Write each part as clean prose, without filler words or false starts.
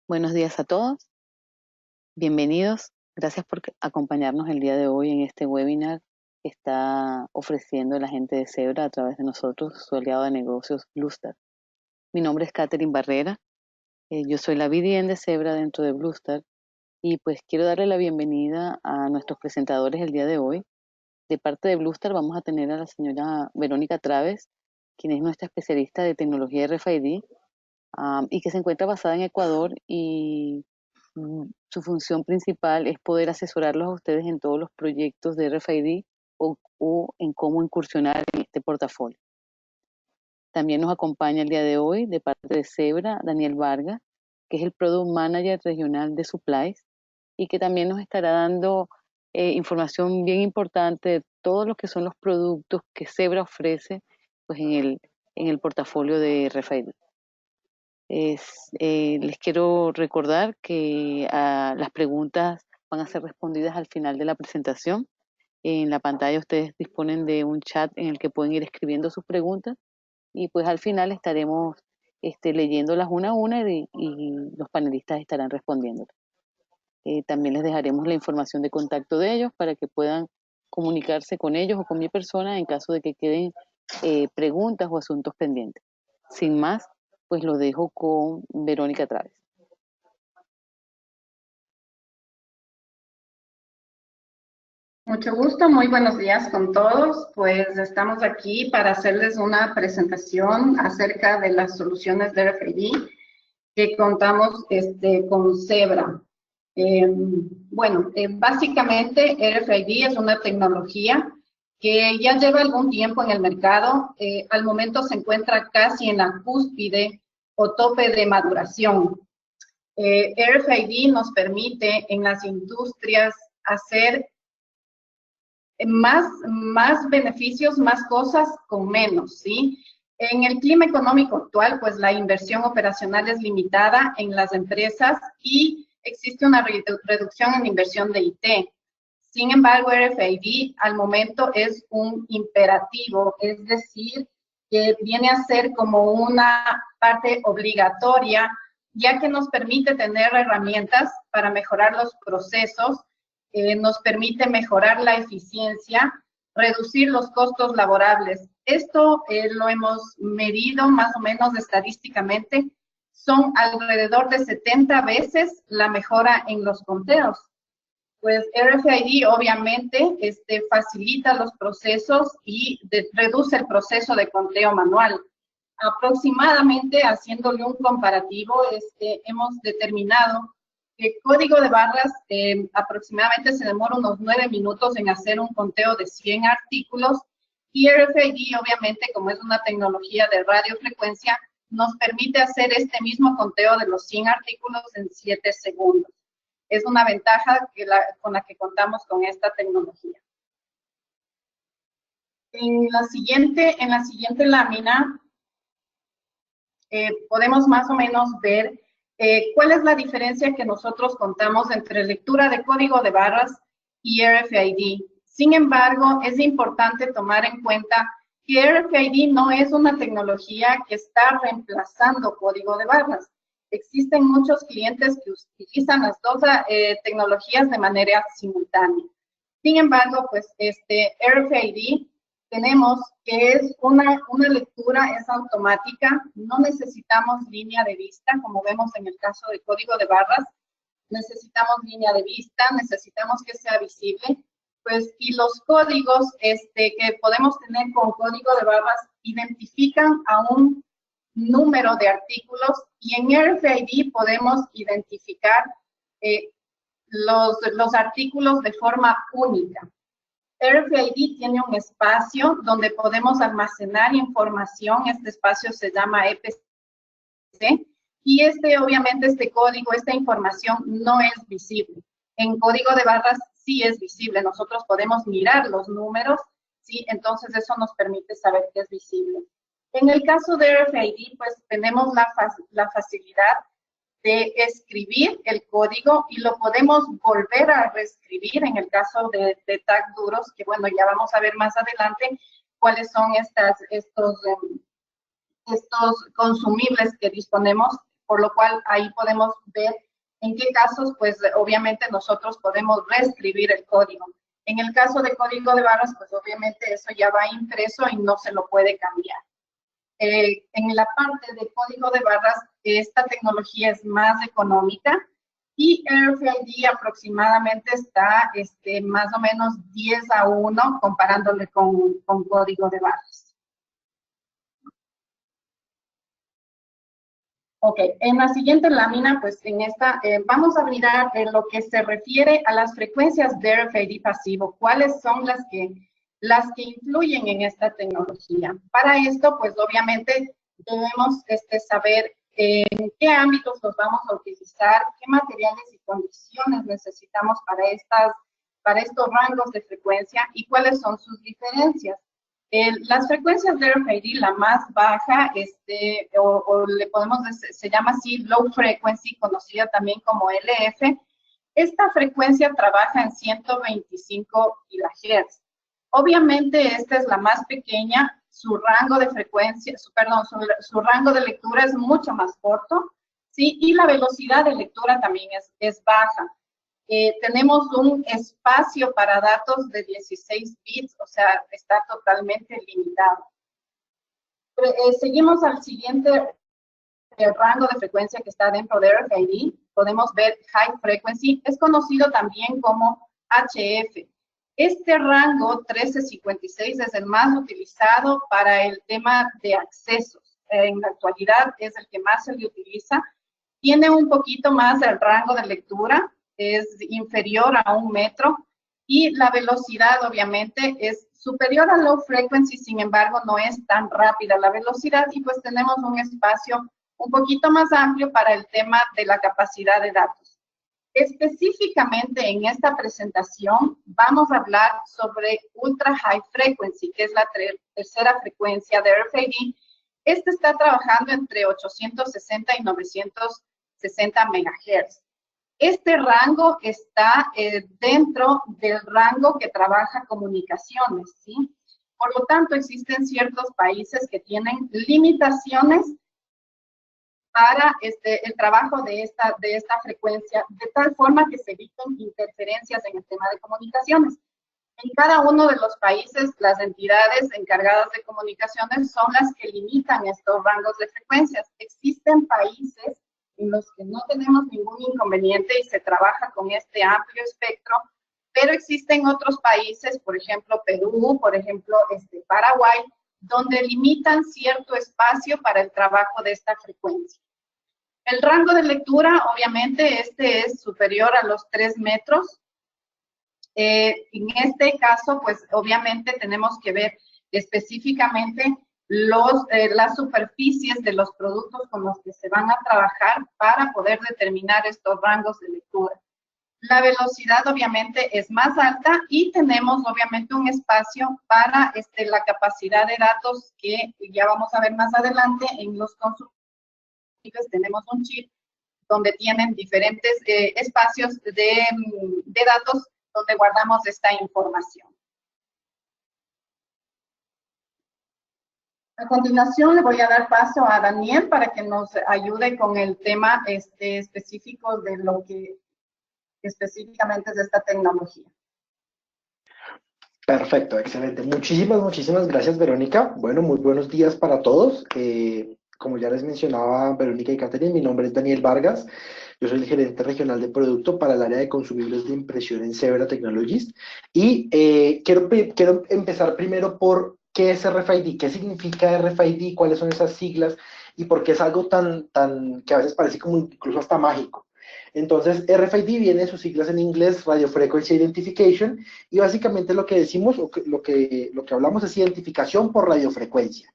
Buenos días a todos, bienvenidos. Gracias por acompañarnos el día de hoy en este webinar que está ofreciendo la gente de Zebra a través de nosotros, su aliado de negocios Bluestar. Mi nombre es Catherine Barrera, yo soy la BDM de Zebra dentro de Bluestar y pues quiero darle la bienvenida a nuestros presentadores el día de hoy. De parte de Bluestar vamos a tener a la señora Verónica Traves, quien es nuestra especialista de tecnología RFID, y que se encuentra basada en Ecuador y su función principal es poder asesorarlos a ustedes en todos los proyectos de RFID o en cómo incursionar en este portafolio. También nos acompaña el día de hoy de parte de Zebra, Daniel Vargas, que es el Product Manager Regional de Supplies y que también nos estará dando información bien importante de todos los que son los productos que Zebra ofrece pues, en el portafolio de RFID. Les quiero recordar que las preguntas van a ser respondidas al final de la presentación. En la pantalla ustedes disponen de un chat en el que pueden ir escribiendo sus preguntas y pues al final estaremos leyéndolas una a una y los panelistas estarán respondiendo. También les dejaremos la información de contacto de ellos para que puedan comunicarse con ellos o con mi persona en caso de que queden preguntas o asuntos pendientes. Sin más, pues lo dejo con Verónica Traves. Mucho gusto, muy buenos días con todos. Pues estamos aquí para hacerles una presentación acerca de las soluciones de RFID que contamos con Zebra. Básicamente RFID es una tecnología que ya lleva algún tiempo en el mercado. Al momento se encuentra casi en la cúspide o tope de maduración. RFID nos permite en las industrias hacer más beneficios, más cosas con menos, ¿sí? En el clima económico actual, pues la inversión operacional es limitada en las empresas y existe una reducción en la inversión de IT. Sin embargo, RFID al momento es un imperativo, es decir, que viene a ser como una parte obligatoria, ya que nos permite tener herramientas para mejorar los procesos, nos permite mejorar la eficiencia, reducir los costos laborables. Esto lo hemos medido más o menos estadísticamente, son alrededor de 70 veces la mejora en los conteos. Pues RFID obviamente facilita los procesos y reduce el proceso de conteo manual. Aproximadamente, haciéndole un comparativo, hemos determinado que el código de barras aproximadamente se demora unos 9 minutos en hacer un conteo de 100 artículos y RFID, obviamente, como es una tecnología de radiofrecuencia, nos permite hacer este mismo conteo de los 100 artículos en 7 segundos. Es una ventaja con la que contamos con esta tecnología. En la siguiente lámina podemos más o menos ver cuál es la diferencia que nosotros contamos entre lectura de código de barras y RFID. Sin embargo, es importante tomar en cuenta que RFID no es una tecnología que está reemplazando código de barras. Existen muchos clientes que utilizan las dos tecnologías de manera simultánea. Sin embargo, pues RFID tenemos que es una lectura, es automática, no necesitamos línea de vista, como vemos en el caso de código de barras, necesitamos línea de vista, necesitamos que sea visible, pues, y los códigos que podemos tener con código de barras identifican a un número de artículos y en RFID podemos identificar los artículos de forma única. RFID tiene un espacio donde podemos almacenar información, este espacio se llama EPC, y obviamente este código, esta información no es visible. En código de barras sí es visible, nosotros podemos mirar los números, ¿sí? Entonces eso nos permite saber que es visible. En el caso de RFID, pues tenemos la facilidad de escribir el código y lo podemos volver a reescribir en el caso de tag duros, que bueno, ya vamos a ver más adelante cuáles son estos consumibles que disponemos por lo cual ahí podemos ver en qué casos, pues obviamente nosotros podemos reescribir el código. En el caso de código de barras, pues obviamente eso ya va impreso y no se lo puede cambiar. En la parte de código de barras, esta tecnología es más económica y RFID aproximadamente está más o menos 10:1 comparándole con código de barras. Ok, en la siguiente lámina, pues en esta, vamos a mirar en lo que se refiere a las frecuencias de RFID pasivo. ¿Cuáles son las que influyen en esta tecnología? Para esto, pues obviamente debemos saber en qué ámbitos los vamos a utilizar, qué materiales y condiciones necesitamos para estos rangos de frecuencia y cuáles son sus diferencias. Las frecuencias de RFID, la más baja, o le podemos decir, se llama así low frequency, conocida también como LF. Esta frecuencia trabaja en 125 kHz. Obviamente esta es la más pequeña, su rango de frecuencia, su rango de lectura es mucho más corto, ¿sí? Y la velocidad de lectura también es baja. Tenemos un espacio para datos de 16 bits, o sea, está totalmente limitado. Seguimos al siguiente rango de frecuencia que está dentro de RFID. Podemos ver High Frequency, es conocido también como HF. Este rango 1356 es el más utilizado para el tema de accesos. En la actualidad es el que más se le utiliza. Tiene un poquito más el rango de lectura, es inferior a 1 metro y la velocidad obviamente es superior a low frequency, sin embargo no es tan rápida la velocidad y pues tenemos un espacio un poquito más amplio para el tema de la capacidad de datos. Específicamente en esta presentación vamos a hablar sobre Ultra High Frequency, que es la tercera frecuencia de RFID. Este está trabajando entre 860 y 960 MHz. Este rango está dentro del rango que trabaja comunicaciones, ¿sí? Por lo tanto, existen ciertos países que tienen limitaciones para el trabajo de esta frecuencia, de tal forma que se eviten interferencias en el tema de comunicaciones. En cada uno de los países, las entidades encargadas de comunicaciones son las que limitan estos rangos de frecuencias. Existen países en los que no tenemos ningún inconveniente y se trabaja con este amplio espectro, pero existen otros países, por ejemplo Perú, por ejemplo Paraguay, donde limitan cierto espacio para el trabajo de esta frecuencia. El rango de lectura, obviamente, es superior a los 3 metros. En este caso, pues obviamente tenemos que ver específicamente las superficies de los productos con los que se van a trabajar para poder determinar estos rangos de lectura. La velocidad obviamente es más alta y tenemos obviamente un espacio para la capacidad de datos que ya vamos a ver más adelante en los consumidores. Tenemos un chip donde tienen diferentes espacios de datos donde guardamos esta información. A continuación le voy a dar paso a Daniel para que nos ayude con el tema específico de lo que específicamente es de esta tecnología. Perfecto, excelente. Muchísimas gracias, Verónica. Bueno, muy buenos días para todos. Como ya les mencionaba Verónica y Catherine, mi nombre es Daniel Vargas. Yo soy el gerente regional de producto para el área de consumibles de impresión en Zebra Technologies. Y quiero empezar primero por qué es RFID, qué significa RFID, cuáles son esas siglas y por qué es algo tan que a veces parece como incluso hasta mágico. Entonces, RFID viene de sus siglas en inglés, Radio Frequency Identification, y básicamente lo que decimos, o lo que hablamos es identificación por radiofrecuencia.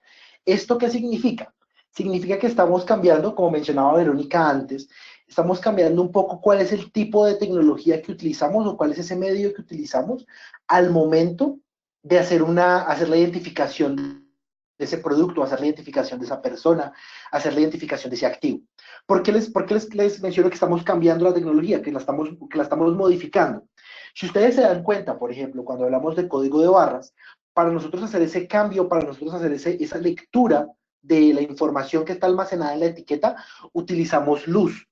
¿Esto qué significa? Significa que estamos cambiando, como mencionaba Verónica antes, estamos cambiando un poco cuál es el tipo de tecnología que utilizamos o cuál es ese medio que utilizamos al momento de hacer la identificación de ese producto, hacer la identificación de esa persona, hacer la identificación de ese activo. ¿Por qué les menciono que estamos cambiando la tecnología, que la estamos modificando? Si ustedes se dan cuenta, por ejemplo, cuando hablamos de código de barras, para nosotros hacer ese cambio, para nosotros hacer esa lectura de la información que está almacenada en la etiqueta, utilizamos luz.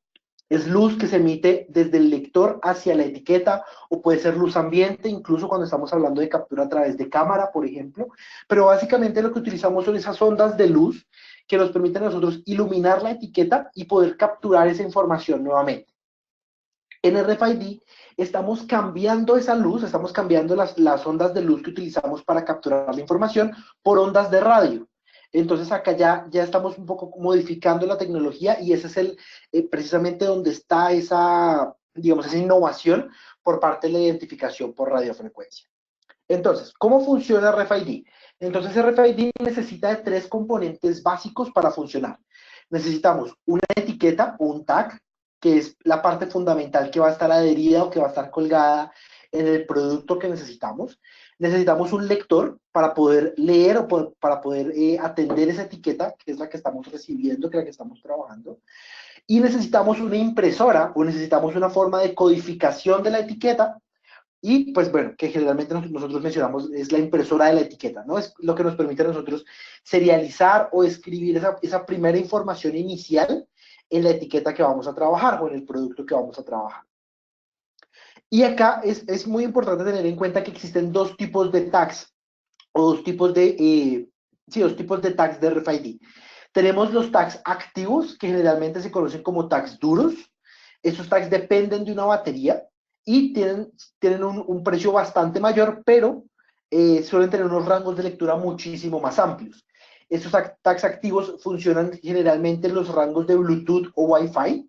Es luz que se emite desde el lector hacia la etiqueta, o puede ser luz ambiente, incluso cuando estamos hablando de captura a través de cámara, por ejemplo. Pero básicamente lo que utilizamos son esas ondas de luz que nos permiten a nosotros iluminar la etiqueta y poder capturar esa información nuevamente. En RFID estamos cambiando esa luz, estamos cambiando las ondas de luz que utilizamos para capturar la información por ondas de radio. Entonces acá ya estamos un poco modificando la tecnología, y ese es precisamente donde está esa, digamos, esa innovación por parte de la identificación por radiofrecuencia. Entonces, ¿cómo funciona RFID? Entonces RFID necesita de 3 componentes básicos para funcionar. Necesitamos una etiqueta o un tag, que es la parte fundamental que va a estar adherida o que va a estar colgada en el producto que necesitamos. Necesitamos un lector para poder leer o para poder atender esa etiqueta, que es la que estamos recibiendo, que es la que estamos trabajando. Y necesitamos una impresora, o necesitamos una forma de codificación de la etiqueta. Y pues bueno, que generalmente nosotros mencionamos es la impresora de la etiqueta, ¿no? Es lo que nos permite a nosotros serializar o escribir esa primera información inicial en la etiqueta que vamos a trabajar o en el producto que vamos a trabajar. Y acá es muy importante tener en cuenta que existen 2 tipos de tags, o 2 tipos de, sí, 2 tipos de tags de RFID. Tenemos los tags activos, que generalmente se conocen como tags duros. Estos tags dependen de una batería y tienen un precio bastante mayor, pero suelen tener unos rangos de lectura muchísimo más amplios. Estos tags activos funcionan generalmente en los rangos de Bluetooth o Wi-Fi,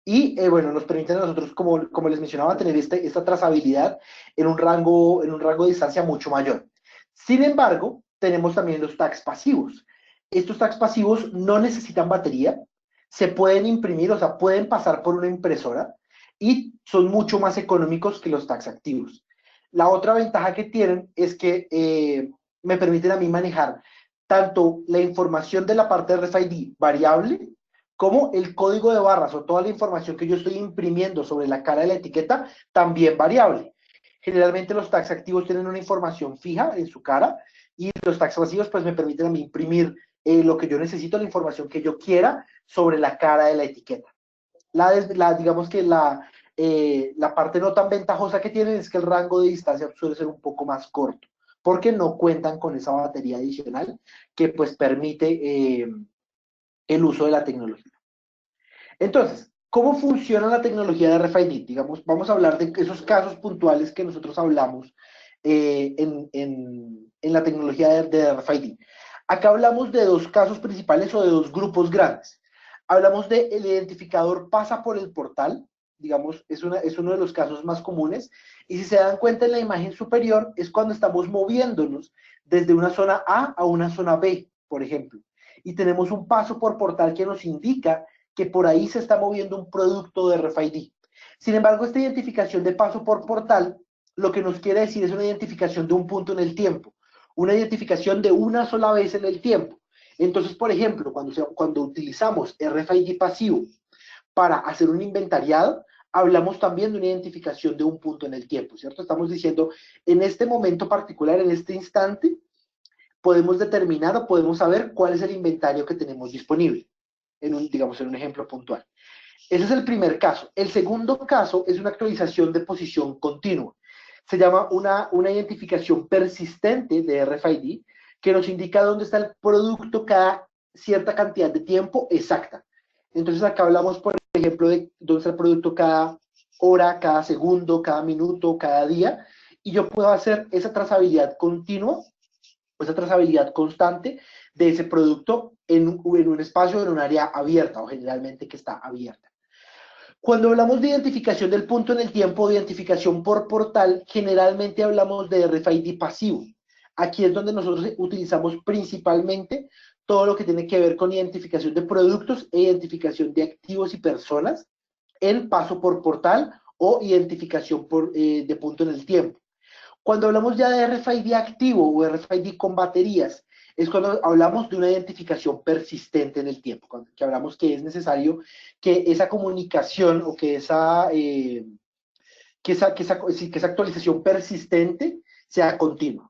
y bueno, nos permiten a nosotros, como les mencionaba, tener esta trazabilidad en un rango de distancia mucho mayor. Sin embargo, tenemos también los tags pasivos. Estos tags pasivos no necesitan batería, se pueden imprimir, o sea, pueden pasar por una impresora, y son mucho más económicos que los tags activos. La otra ventaja que tienen es que me permiten a mí manejar tanto la información de la parte de RFID variable, como el código de barras o toda la información que yo estoy imprimiendo sobre la cara de la etiqueta, también variable. Generalmente los tags activos tienen una información fija en su cara, y los tags pasivos pues me permiten a mí imprimir lo que yo necesito, la información que yo quiera sobre la cara de la etiqueta. Digamos que la parte no tan ventajosa que tienen es que el rango de distancia suele ser un poco más corto, porque no cuentan con esa batería adicional que pues permite el uso de la tecnología. Entonces, ¿cómo funciona la tecnología de RFID? Digamos, vamos a hablar de esos casos puntuales que nosotros hablamos en la tecnología de RFID. Acá hablamos de 2 casos principales, o de 2 grupos grandes. Hablamos de el identificador pasa por el portal, digamos, es uno de los casos más comunes, y si se dan cuenta en la imagen superior, es cuando estamos moviéndonos desde una zona A a una zona B, por ejemplo, y tenemos un paso por portal que nos indica que por ahí se está moviendo un producto de RFID. Sin embargo, esta identificación de paso por portal, lo que nos quiere decir es una identificación de un punto en el tiempo, una identificación de una sola vez en el tiempo. Entonces, por ejemplo, cuando utilizamos RFID pasivo para hacer un inventariado, hablamos también de una identificación de un punto en el tiempo, ¿cierto? Estamos diciendo, en este momento particular, en este instante, podemos determinar o podemos saber cuál es el inventario que tenemos disponible, digamos, en un ejemplo puntual. Ese es el primer caso. El segundo caso es una actualización de posición continua. Se llama una identificación persistente de RFID, que nos indica dónde está el producto cada cierta cantidad de tiempo exacta. Entonces acá hablamos, por ejemplo, de dónde está el producto cada hora, cada segundo, cada minuto, cada día, y yo puedo hacer esa trazabilidad continua, esa trazabilidad constante de ese producto en un espacio, en un área abierta, o generalmente que está abierta. Cuando hablamos de identificación del punto en el tiempo, de identificación por portal, generalmente hablamos de RFID pasivo. Aquí es donde nosotros utilizamos principalmente todo lo que tiene que ver con identificación de productos e identificación de activos y personas en paso por portal, o identificación de punto en el tiempo. Cuando hablamos ya de RFID activo o RFID con baterías, es cuando hablamos de una identificación persistente en el tiempo, que hablamos que es necesario que esa comunicación, o que esa actualización persistente sea continua.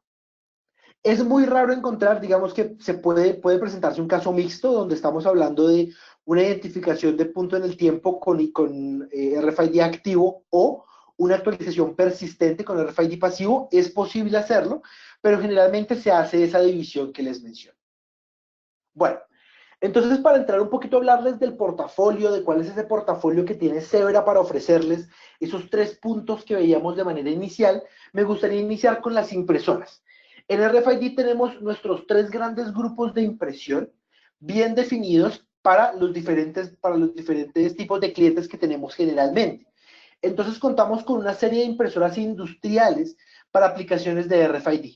Es muy raro encontrar, digamos que puede presentarse un caso mixto donde estamos hablando de una identificación de punto en el tiempo con RFID activo o una actualización persistente con RFID pasivo. Es posible hacerlo, pero generalmente se hace esa división que les menciono. Bueno, entonces para entrar un poquito a hablarles del portafolio, de cuál es ese portafolio que tiene Zebra para ofrecerles esos 3 puntos que veíamos de manera inicial, me gustaría iniciar con las impresoras. En RFID tenemos nuestros 3 grandes grupos de impresión bien definidos para los diferentes tipos de clientes que tenemos generalmente. Entonces contamos con una serie de impresoras industriales para aplicaciones de RFID.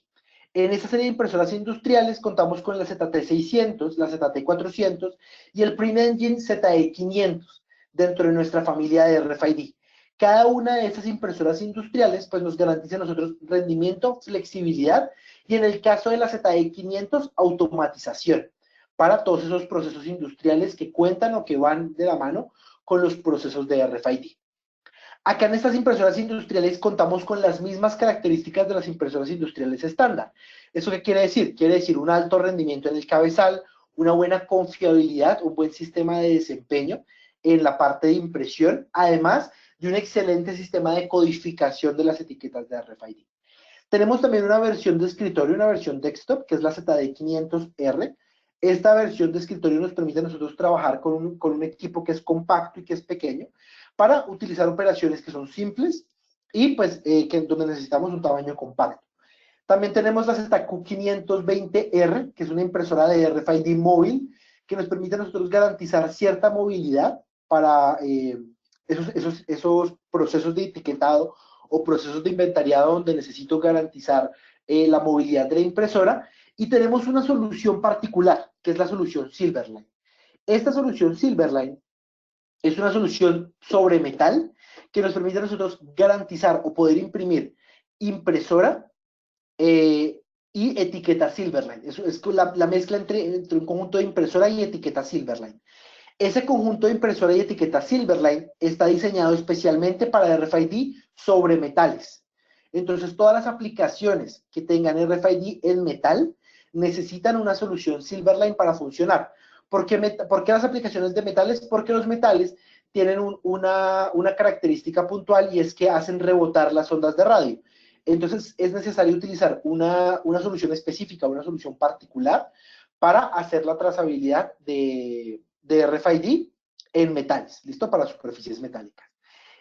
En esta serie de impresoras industriales contamos con la ZT600, la ZT400 y el Print Engine ZE500 dentro de nuestra familia de RFID. Cada una de estas impresoras industriales pues nos garantiza a nosotros rendimiento, flexibilidad y en el caso de la ZE500, automatización para todos esos procesos industriales que cuentan o que van de la mano con los procesos de RFID. Acá en estas impresoras industriales contamos con las mismas características de las impresoras industriales estándar. ¿Eso qué quiere decir? Quiere decir un alto rendimiento en el cabezal, una buena confiabilidad, un buen sistema de desempeño en la parte de impresión, además de un excelente sistema de codificación de las etiquetas de RFID. Tenemos también una versión de escritorio, una versión desktop, que es la ZD500R. Esta versión de escritorio nos permite a nosotros trabajar con un equipo que es compacto y que es pequeño para utilizar operaciones que son simples y pues donde necesitamos un tamaño compacto. También tenemos la ZQ520R, que es una impresora de RFID móvil que nos permite a nosotros garantizar cierta movilidad para esos procesos de etiquetado o procesos de inventariado donde necesito garantizar la movilidad de la impresora. Y tenemos una solución particular, que es la solución Silverline. Esta solución Silverline es una solución sobre metal que nos permite a nosotros garantizar o poder imprimir impresora y etiqueta Silverline. Eso es la mezcla entre un conjunto de impresora y etiqueta Silverline. Ese conjunto de impresora y etiqueta Silverline está diseñado especialmente para RFID sobre metales. Entonces, todas las aplicaciones que tengan RFID en metal necesitan una solución Silverline para funcionar. ¿Por qué las aplicaciones de metales? Porque los metales tienen una característica puntual y es que hacen rebotar las ondas de radio. Entonces, es necesario utilizar una solución específica, una solución particular para hacer la trazabilidad de RFID en metales, ¿listo? Para superficies metálicas.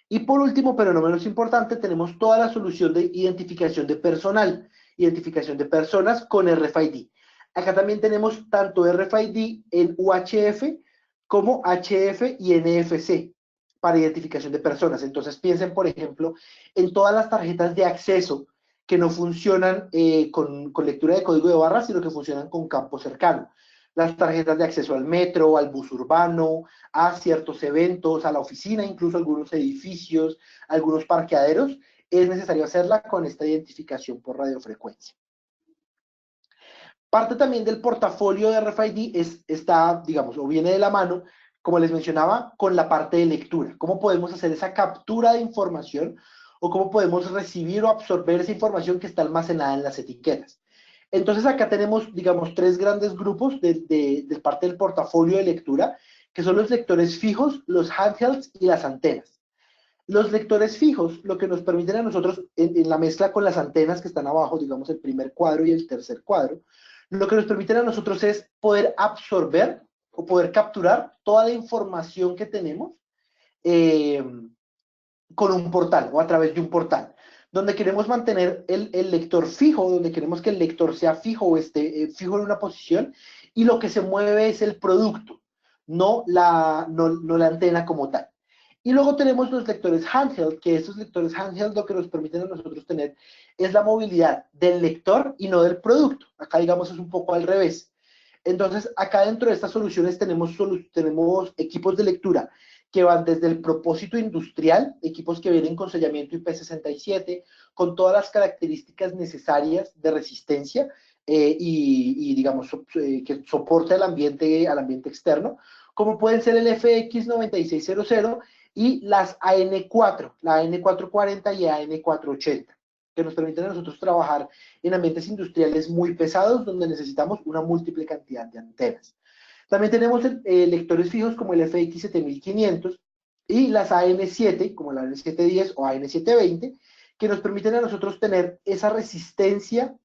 Y por último, pero no menos importante, tenemos toda la solución de identificación de personal, identificación de personas con RFID. Acá también tenemos tanto RFID en UHF como HF y NFC para identificación de personas. Entonces piensen, por ejemplo, en todas las tarjetas de acceso que no funcionan con lectura de código de barras, sino que funcionan con campo cercano. Las tarjetas de acceso al metro, al bus urbano, a ciertos eventos, a la oficina, incluso algunos edificios, algunos parqueaderos, es necesario hacerla con esta identificación por radiofrecuencia. Parte también del portafolio de RFID está, digamos, o viene de la mano, como les mencionaba, con la parte de lectura. ¿Cómo podemos hacer esa captura de información o cómo podemos recibir o absorber esa información que está almacenada en las etiquetas? Entonces acá tenemos, digamos, 3 grandes grupos de parte del portafolio de lectura, que son los lectores fijos, los handhelds y las antenas. Los lectores fijos, lo que nos permiten a nosotros, en la mezcla con las antenas que están abajo, digamos, el primer cuadro y el tercer cuadro, lo que nos permiten a nosotros es poder absorber o poder capturar toda la información que tenemos con un portal o a través de un portal donde queremos mantener el lector fijo, donde queremos que el lector sea fijo o esté fijo en una posición, y lo que se mueve es el producto, no la antena como tal. Y luego tenemos los lectores handheld, que estos lectores handheld lo que nos permiten a nosotros tener es la movilidad del lector y no del producto. Acá, digamos, es un poco al revés. Entonces, acá dentro de estas soluciones tenemos equipos de lectura que van desde el propósito industrial, equipos que vienen con sellamiento IP67, con todas las características necesarias de resistencia digamos, que soporte al ambiente externo, como pueden ser el FX9600 y las AN4, la AN440 y AN480. que nos permiten a nosotros trabajar en ambientes industriales muy pesados, donde necesitamos una múltiple cantidad de antenas. También tenemos lectores fijos como el FX 7500 y las AM7, como la AM710 o AM720, que nos permiten a nosotros tener esa resistencia,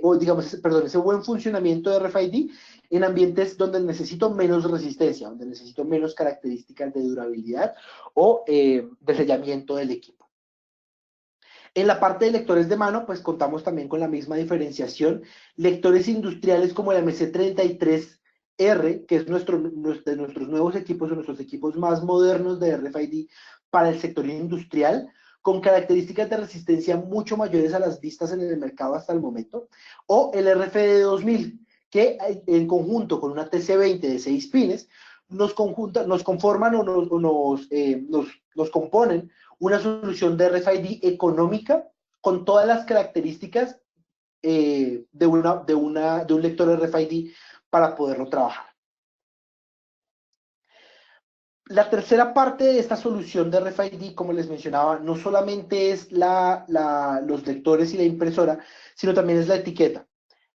o digamos, perdón, ese buen funcionamiento de RFID en ambientes donde necesito menos resistencia, donde necesito menos características de durabilidad o de sellamiento del equipo. En la parte de lectores de mano, pues contamos también con la misma diferenciación. Lectores industriales como el MC33R, que es de nuestros nuevos equipos o nuestros equipos más modernos de RFID para el sector industrial, con características de resistencia mucho mayores a las vistas en el mercado hasta el momento, o el RFD 2000, que en conjunto con una TC20 de 6 pines, nos conforman o nos componen una solución de RFID económica con todas las características de un lector RFID para poderlo trabajar. La tercera parte de esta solución de RFID, como les mencionaba, no solamente es los lectores y la impresora, sino también es la etiqueta.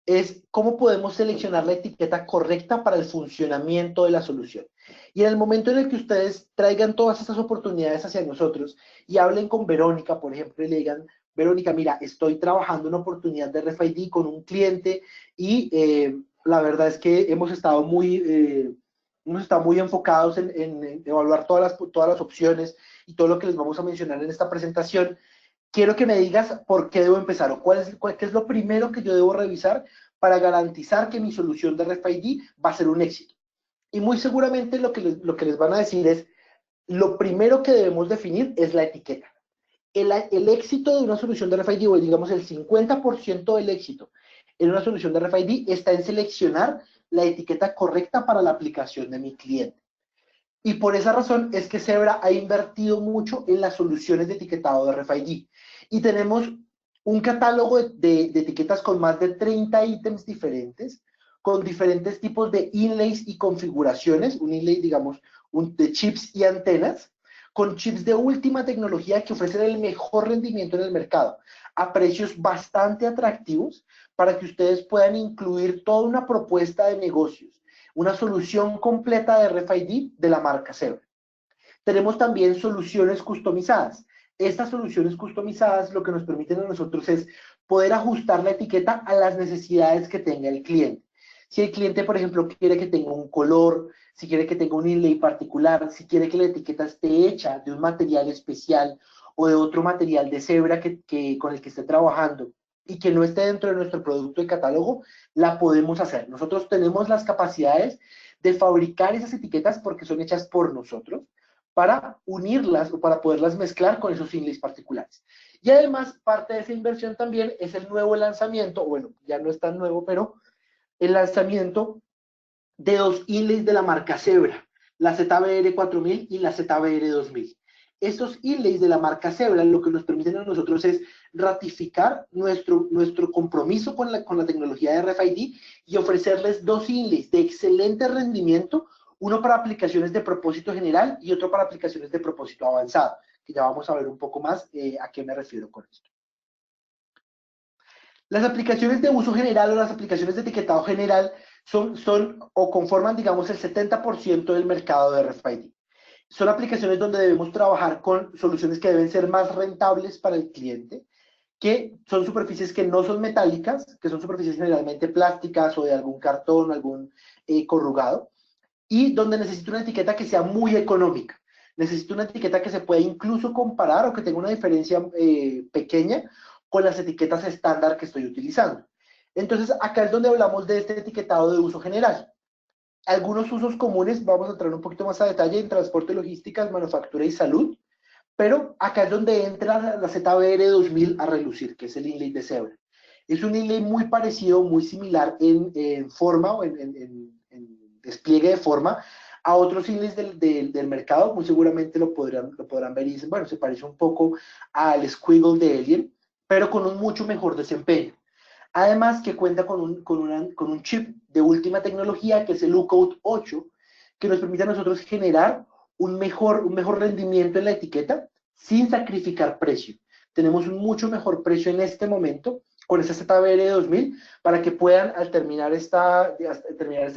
Es cómo podemos seleccionar la etiqueta correcta para el funcionamiento de la solución. Y en el momento en el que ustedes traigan todas estas oportunidades hacia nosotros y hablen con Verónica, por ejemplo, y le digan, Verónica, mira, estoy trabajando una oportunidad de RFID con un cliente y la verdad es que hemos estado muy enfocados en evaluar todas las opciones y todo lo que les vamos a mencionar en esta presentación. Quiero que me digas por qué debo empezar o qué es lo primero que yo debo revisar para garantizar que mi solución de RFID va a ser un éxito. Y muy seguramente lo que les van a decir es, lo primero que debemos definir es la etiqueta. El éxito de una solución de RFID, o digamos el 50% del éxito en una solución de RFID está en seleccionar la etiqueta correcta para la aplicación de mi cliente. Y por esa razón es que Zebra ha invertido mucho en las soluciones de etiquetado de RFID. Y tenemos un catálogo de etiquetas con más de 30 ítems diferentes, con diferentes tipos de inlays y configuraciones. Un inlay, digamos, de chips y antenas, con chips de última tecnología que ofrecen el mejor rendimiento en el mercado, a precios bastante atractivos para que ustedes puedan incluir toda una propuesta de negocios, una solución completa de RFID de la marca Zebra. Tenemos también soluciones customizadas. Estas soluciones customizadas lo que nos permiten a nosotros es poder ajustar la etiqueta a las necesidades que tenga el cliente. Si el cliente, por ejemplo, quiere que tenga un color, si quiere que tenga un inlay particular, si quiere que la etiqueta esté hecha de un material especial o de otro material de Zebra con el que esté trabajando y que no esté dentro de nuestro producto de catálogo, la podemos hacer. Nosotros tenemos las capacidades de fabricar esas etiquetas porque son hechas por nosotros, para unirlas o para poderlas mezclar con esos inlays particulares. Y además, parte de esa inversión también es el nuevo lanzamiento, bueno, ya no es tan nuevo, pero el lanzamiento de 2 inlays de la marca Zebra, la ZBR 4000 y la ZBR 2000. Estos inlays de la marca Zebra lo que nos permiten a nosotros es ratificar nuestro compromiso con la tecnología de RFID y ofrecerles 2 inlays de excelente rendimiento, uno para aplicaciones de propósito general y otro para aplicaciones de propósito avanzado, que ya vamos a ver un poco más a qué me refiero con esto. Las aplicaciones de uso general o las aplicaciones de etiquetado general son o conforman, digamos, el 70% del mercado de RFID. Son aplicaciones donde debemos trabajar con soluciones que deben ser más rentables para el cliente, que son superficies que no son metálicas, que son superficies generalmente plásticas o de algún cartón, algún corrugado, y donde necesito una etiqueta que sea muy económica. Necesito una etiqueta que se pueda incluso comparar o que tenga una diferencia pequeña con las etiquetas estándar que estoy utilizando. Entonces, acá es donde hablamos de este etiquetado de uso general. Algunos usos comunes, vamos a entrar un poquito más a detalle en transporte, logística, manufactura y salud, pero acá es donde entra la ZBR 2000 a relucir, que es el inlay de Zebra. Es un inlay muy parecido, muy similar en forma o en despliegue de forma a otros inlays del mercado, muy seguramente lo podrán ver y dicen, bueno, se parece un poco al Squiggle de Alien, pero con un mucho mejor desempeño. Además que cuenta con un chip de última tecnología, que es el UCODE 8, que nos permite a nosotros generar un mejor rendimiento en la etiqueta sin sacrificar precio. tenemos un mucho mejor precio en este momento con esta ZBR 2000 para que puedan, al terminar esta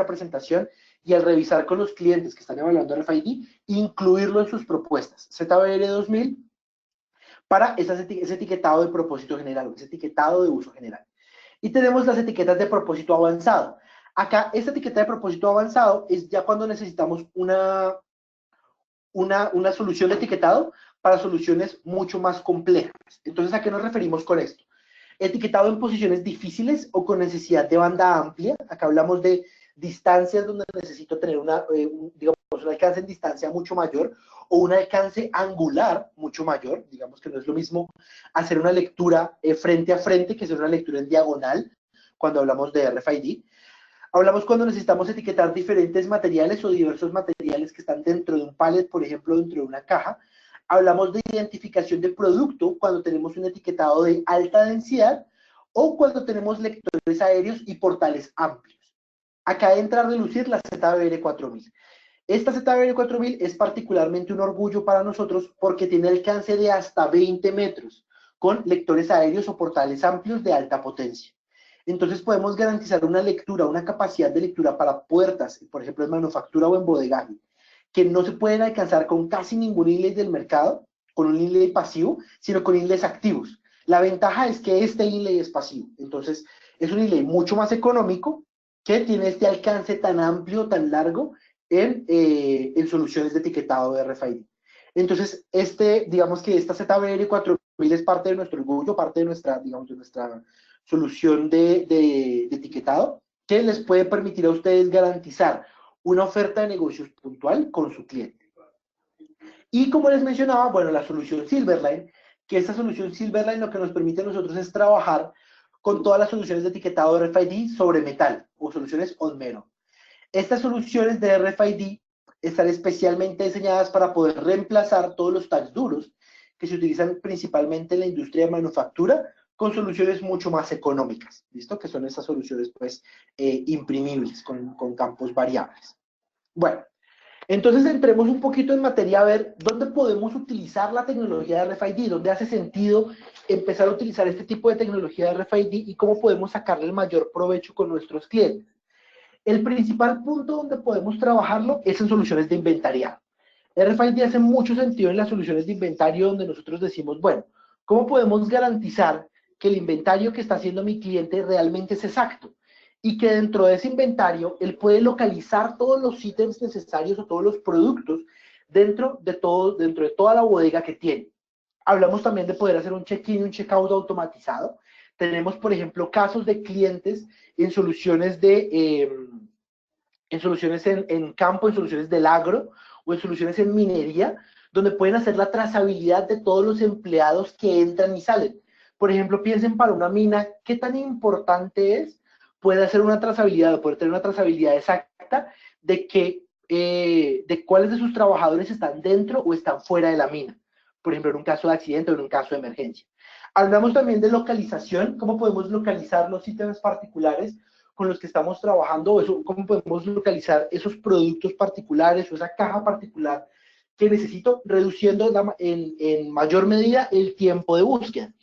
presentación y al revisar con los clientes que están evaluando RFID, incluirlo en sus propuestas. ZBR 2000 para ese etiquetado de propósito general, ese etiquetado de uso general. Y tenemos las etiquetas de propósito avanzado. Acá, esta etiqueta de propósito avanzado es ya cuando necesitamos una solución de etiquetado para soluciones mucho más complejas. Entonces, ¿a qué nos referimos con esto? Etiquetado en posiciones difíciles o con necesidad de banda amplia. Acá hablamos de distancias donde necesito tener digamos, un alcance en distancia mucho mayor o un alcance angular mucho mayor. Digamos que no es lo mismo hacer una lectura frente a frente que hacer una lectura en diagonal cuando hablamos de RFID. Hablamos cuando necesitamos etiquetar diferentes materiales o diversos materiales que están dentro de un pallet, por ejemplo, dentro de una caja. Hablamos de identificación de producto cuando tenemos un etiquetado de alta densidad o cuando tenemos lectores aéreos y portales amplios. Acá entra a relucir la ZBR 4000. Esta ZBR 4000 es particularmente un orgullo para nosotros porque tiene alcance de hasta 20 metros con lectores aéreos o portales amplios de alta potencia. Entonces podemos garantizar una lectura, una capacidad de lectura para puertas, por ejemplo en manufactura o en bodegaje, que no se pueden alcanzar con casi ningún inlay del mercado, con un inlay pasivo, sino con inlays activos. La ventaja es que este inlay es pasivo, entonces es un inlay mucho más económico que tiene este alcance tan amplio, tan largo en soluciones de etiquetado de RFID. Entonces, digamos que esta ZBR 4000 es parte de nuestro orgullo, parte de nuestra, digamos, de nuestra solución de etiquetado, que les puede permitir a ustedes garantizar una oferta de negocios puntual con su cliente. Y como les mencionaba, bueno, la solución Silverline, que esta solución Silverline lo que nos permite a nosotros es trabajar con todas las soluciones de etiquetado de RFID sobre metal o soluciones on-metal. Estas soluciones de RFID están especialmente diseñadas para poder reemplazar todos los tags duros que se utilizan principalmente en la industria de manufactura con soluciones mucho más económicas, ¿listo? Que son esas soluciones, pues, imprimibles con campos variables. Bueno, entonces entremos un poquito en materia a ver dónde podemos utilizar la tecnología de RFID, dónde hace sentido empezar a utilizar este tipo de tecnología de RFID y cómo podemos sacarle el mayor provecho con nuestros clientes. El principal punto donde podemos trabajarlo es en soluciones de inventariado. RFID hace mucho sentido en las soluciones de inventario donde nosotros decimos, bueno, ¿cómo podemos garantizar que el inventario que está haciendo mi cliente realmente es exacto? Y que dentro de ese inventario él puede localizar todos los ítems necesarios o todos los productos dentro de toda la bodega que tiene. Hablamos también de poder hacer un check-in y un check-out automatizado. Tenemos, por ejemplo, casos de clientes en soluciones en campo, en soluciones del agro o en soluciones en minería, donde pueden hacer la trazabilidad de todos los empleados que entran y salen. Por ejemplo, piensen para una mina, ¿qué tan importante es poder hacer una trazabilidad o poder tener una trazabilidad exacta de cuáles de sus trabajadores están dentro o están fuera de la mina? Por ejemplo, en un caso de accidente o en un caso de emergencia. Hablamos también de localización, cómo podemos localizar los ítems particulares con los que estamos trabajando, o cómo podemos localizar esos productos particulares o esa caja particular que necesito, reduciendo en mayor medida el tiempo de búsqueda.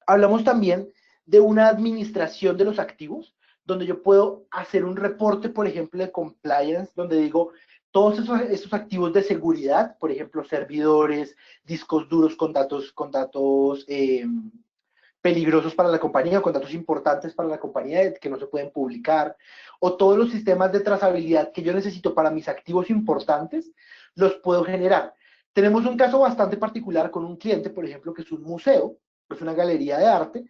Hablamos también de una administración de los activos, donde yo puedo hacer un reporte, por ejemplo, de compliance, donde digo, todos esos activos de seguridad, por ejemplo, servidores, discos duros con datos peligrosos para la compañía o con datos importantes para la compañía que no se pueden publicar, o todos los sistemas de trazabilidad que yo necesito para mis activos importantes, los puedo generar. Tenemos un caso bastante particular con un cliente, por ejemplo, que es un museo, es una galería de arte,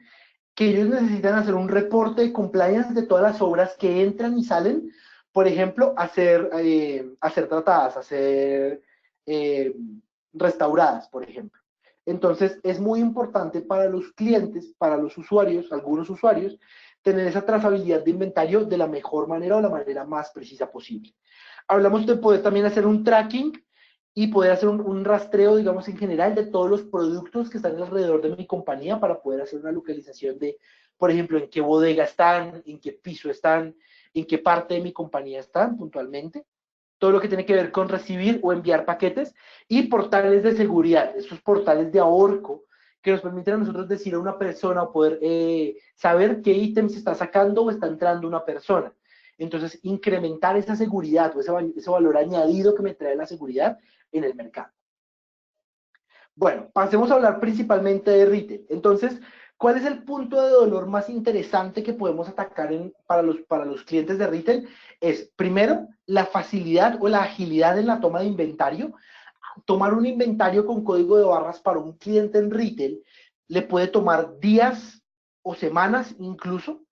que ellos necesitan hacer un reporte de compliance de todas las obras que entran y salen, por ejemplo, a ser tratadas, a ser restauradas, por ejemplo. Entonces, es muy importante para los clientes, para los usuarios, algunos usuarios, tener esa trazabilidad de inventario de la mejor manera o la manera más precisa posible. Hablamos de poder también hacer un tracking y poder hacer un rastreo, digamos, en general de todos los productos que están alrededor de mi compañía para poder hacer una localización de, por ejemplo, en qué bodega están, en qué piso están, en qué parte de mi compañía están puntualmente. Todo lo que tiene que ver con recibir o enviar paquetes y portales de seguridad, esos portales de ahorco que nos permiten a nosotros decir a una persona o poder saber qué ítem se está sacando o está entrando una persona. Entonces, incrementar esa seguridad o ese valor añadido que me trae la seguridad en el mercado. Bueno, pasemos a hablar principalmente de retail. Entonces, ¿cuál es el punto de dolor más interesante que podemos atacar para los clientes de retail? Es, primero, la facilidad o la agilidad en la toma de inventario. Tomar un inventario con código de barras para un cliente en retail le puede tomar días o semanas incluso,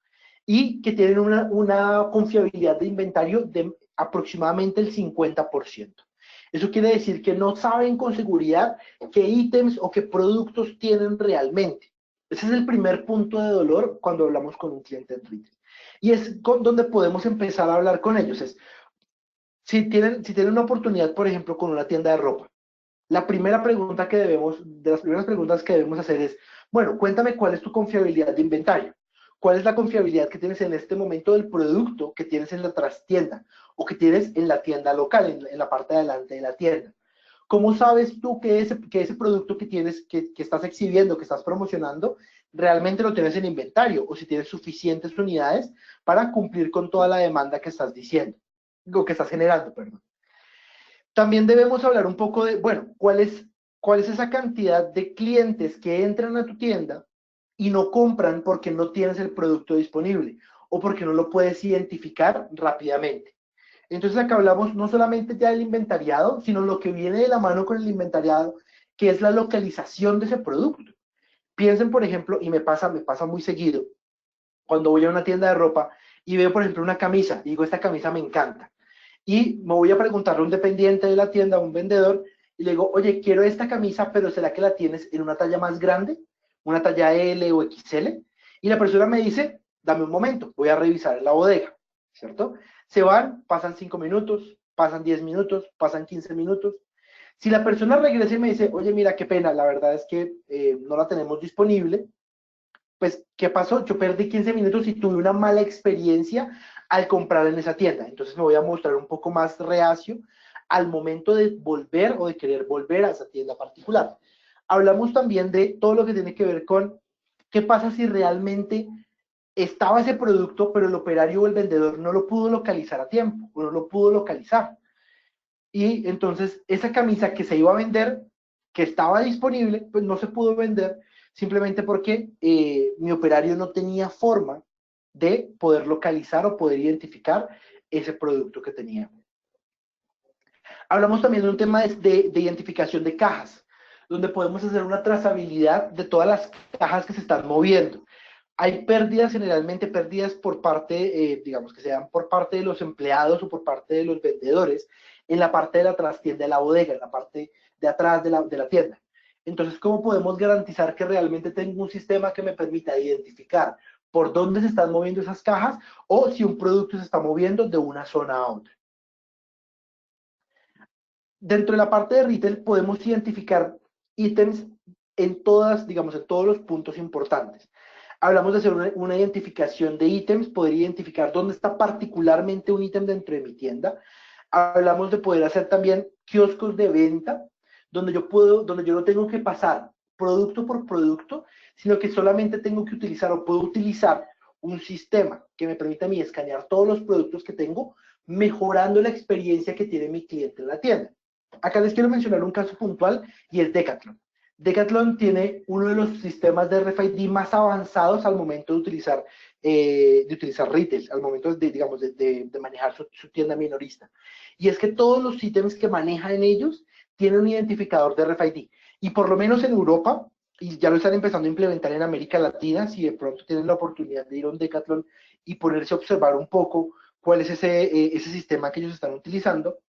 y que tienen una confiabilidad de inventario de aproximadamente el 50%. Eso quiere decir que no saben con seguridad qué ítems o qué productos tienen realmente. Ese es el primer punto de dolor cuando hablamos con un cliente en retail. Y es donde podemos empezar a hablar con ellos. Es, si tienen una oportunidad, por ejemplo, con una tienda de ropa, la primera pregunta de las primeras preguntas que debemos hacer es, bueno, cuéntame cuál es tu confiabilidad de inventario. ¿Cuál es la confiabilidad que tienes en este momento del producto que tienes en la trastienda o que tienes en la tienda local, en la parte de adelante de la tienda? ¿Cómo sabes tú que ese producto que tienes, que estás exhibiendo, que estás promocionando, realmente lo tienes en inventario o si tienes suficientes unidades para cumplir con toda la demanda que estás diciendo, o que estás generando, perdón? También debemos hablar un poco de, bueno, ¿cuál es esa cantidad de clientes que entran a tu tienda y no compran porque no tienes el producto disponible o porque no lo puedes identificar rápidamente? Entonces acá hablamos no solamente ya del inventariado, sino lo que viene de la mano con el inventariado, que es la localización de ese producto. Piensen, por ejemplo, y me pasa muy seguido, cuando voy a una tienda de ropa y veo, por ejemplo, una camisa, y digo, esta camisa me encanta. Y me voy a preguntarle a un dependiente de la tienda, a un vendedor, y le digo, oye, quiero esta camisa, pero ¿será que la tienes en una talla más grande? ¿Una talla L o XL? Y la persona me dice, dame un momento, voy a revisar en la bodega, ¿cierto? Se van, pasan 5 minutos, pasan 10 minutos, pasan 15 minutos. Si la persona regresa y me dice, oye, mira, qué pena, la verdad es que no la tenemos disponible, pues, ¿qué pasó? Yo perdí 15 minutos y tuve una mala experiencia al comprar en esa tienda. Entonces me voy a mostrar un poco más reacio al momento de volver o de querer volver a esa tienda particular. Hablamos también de todo lo que tiene que ver con qué pasa si realmente estaba ese producto, pero el operario o el vendedor no lo pudo localizar a tiempo, o no lo pudo localizar. Y entonces esa camisa que se iba a vender, que estaba disponible, pues no se pudo vender simplemente porque mi operario no tenía forma de poder localizar o poder identificar ese producto que tenía. Hablamos también de un tema de identificación de cajas, donde podemos hacer una trazabilidad de todas las cajas que se están moviendo. Hay pérdidas, generalmente pérdidas por parte, digamos que sean por parte de los empleados o por parte de los vendedores, en la parte de la trastienda de la bodega, en la parte de atrás de la tienda. Entonces, ¿cómo podemos garantizar que realmente tengo un sistema que me permita identificar por dónde se están moviendo esas cajas o si un producto se está moviendo de una zona a otra? Dentro de la parte de retail podemos identificar ítems en todas, digamos, en todos los puntos importantes. Hablamos de hacer una identificación de ítems, poder identificar dónde está particularmente un ítem dentro de mi tienda. Hablamos de poder hacer también kioscos de venta, donde yo no tengo que pasar producto por producto, sino que solamente tengo que utilizar o puedo utilizar un sistema que me permita a mí escanear todos los productos que tengo, mejorando la experiencia que tiene mi cliente en la tienda. Acá les quiero mencionar un caso puntual y es Decathlon. Decathlon tiene uno de los sistemas de RFID más avanzados al momento de utilizar retail, al momento digamos, de manejar su tienda minorista. Y es que todos los ítems que manejan en ellos tienen un identificador de RFID. Y por lo menos en Europa, y ya lo están empezando a implementar en América Latina, si de pronto tienen la oportunidad de ir a un Decathlon y ponerse a observar un poco cuál es ese sistema que ellos están utilizando,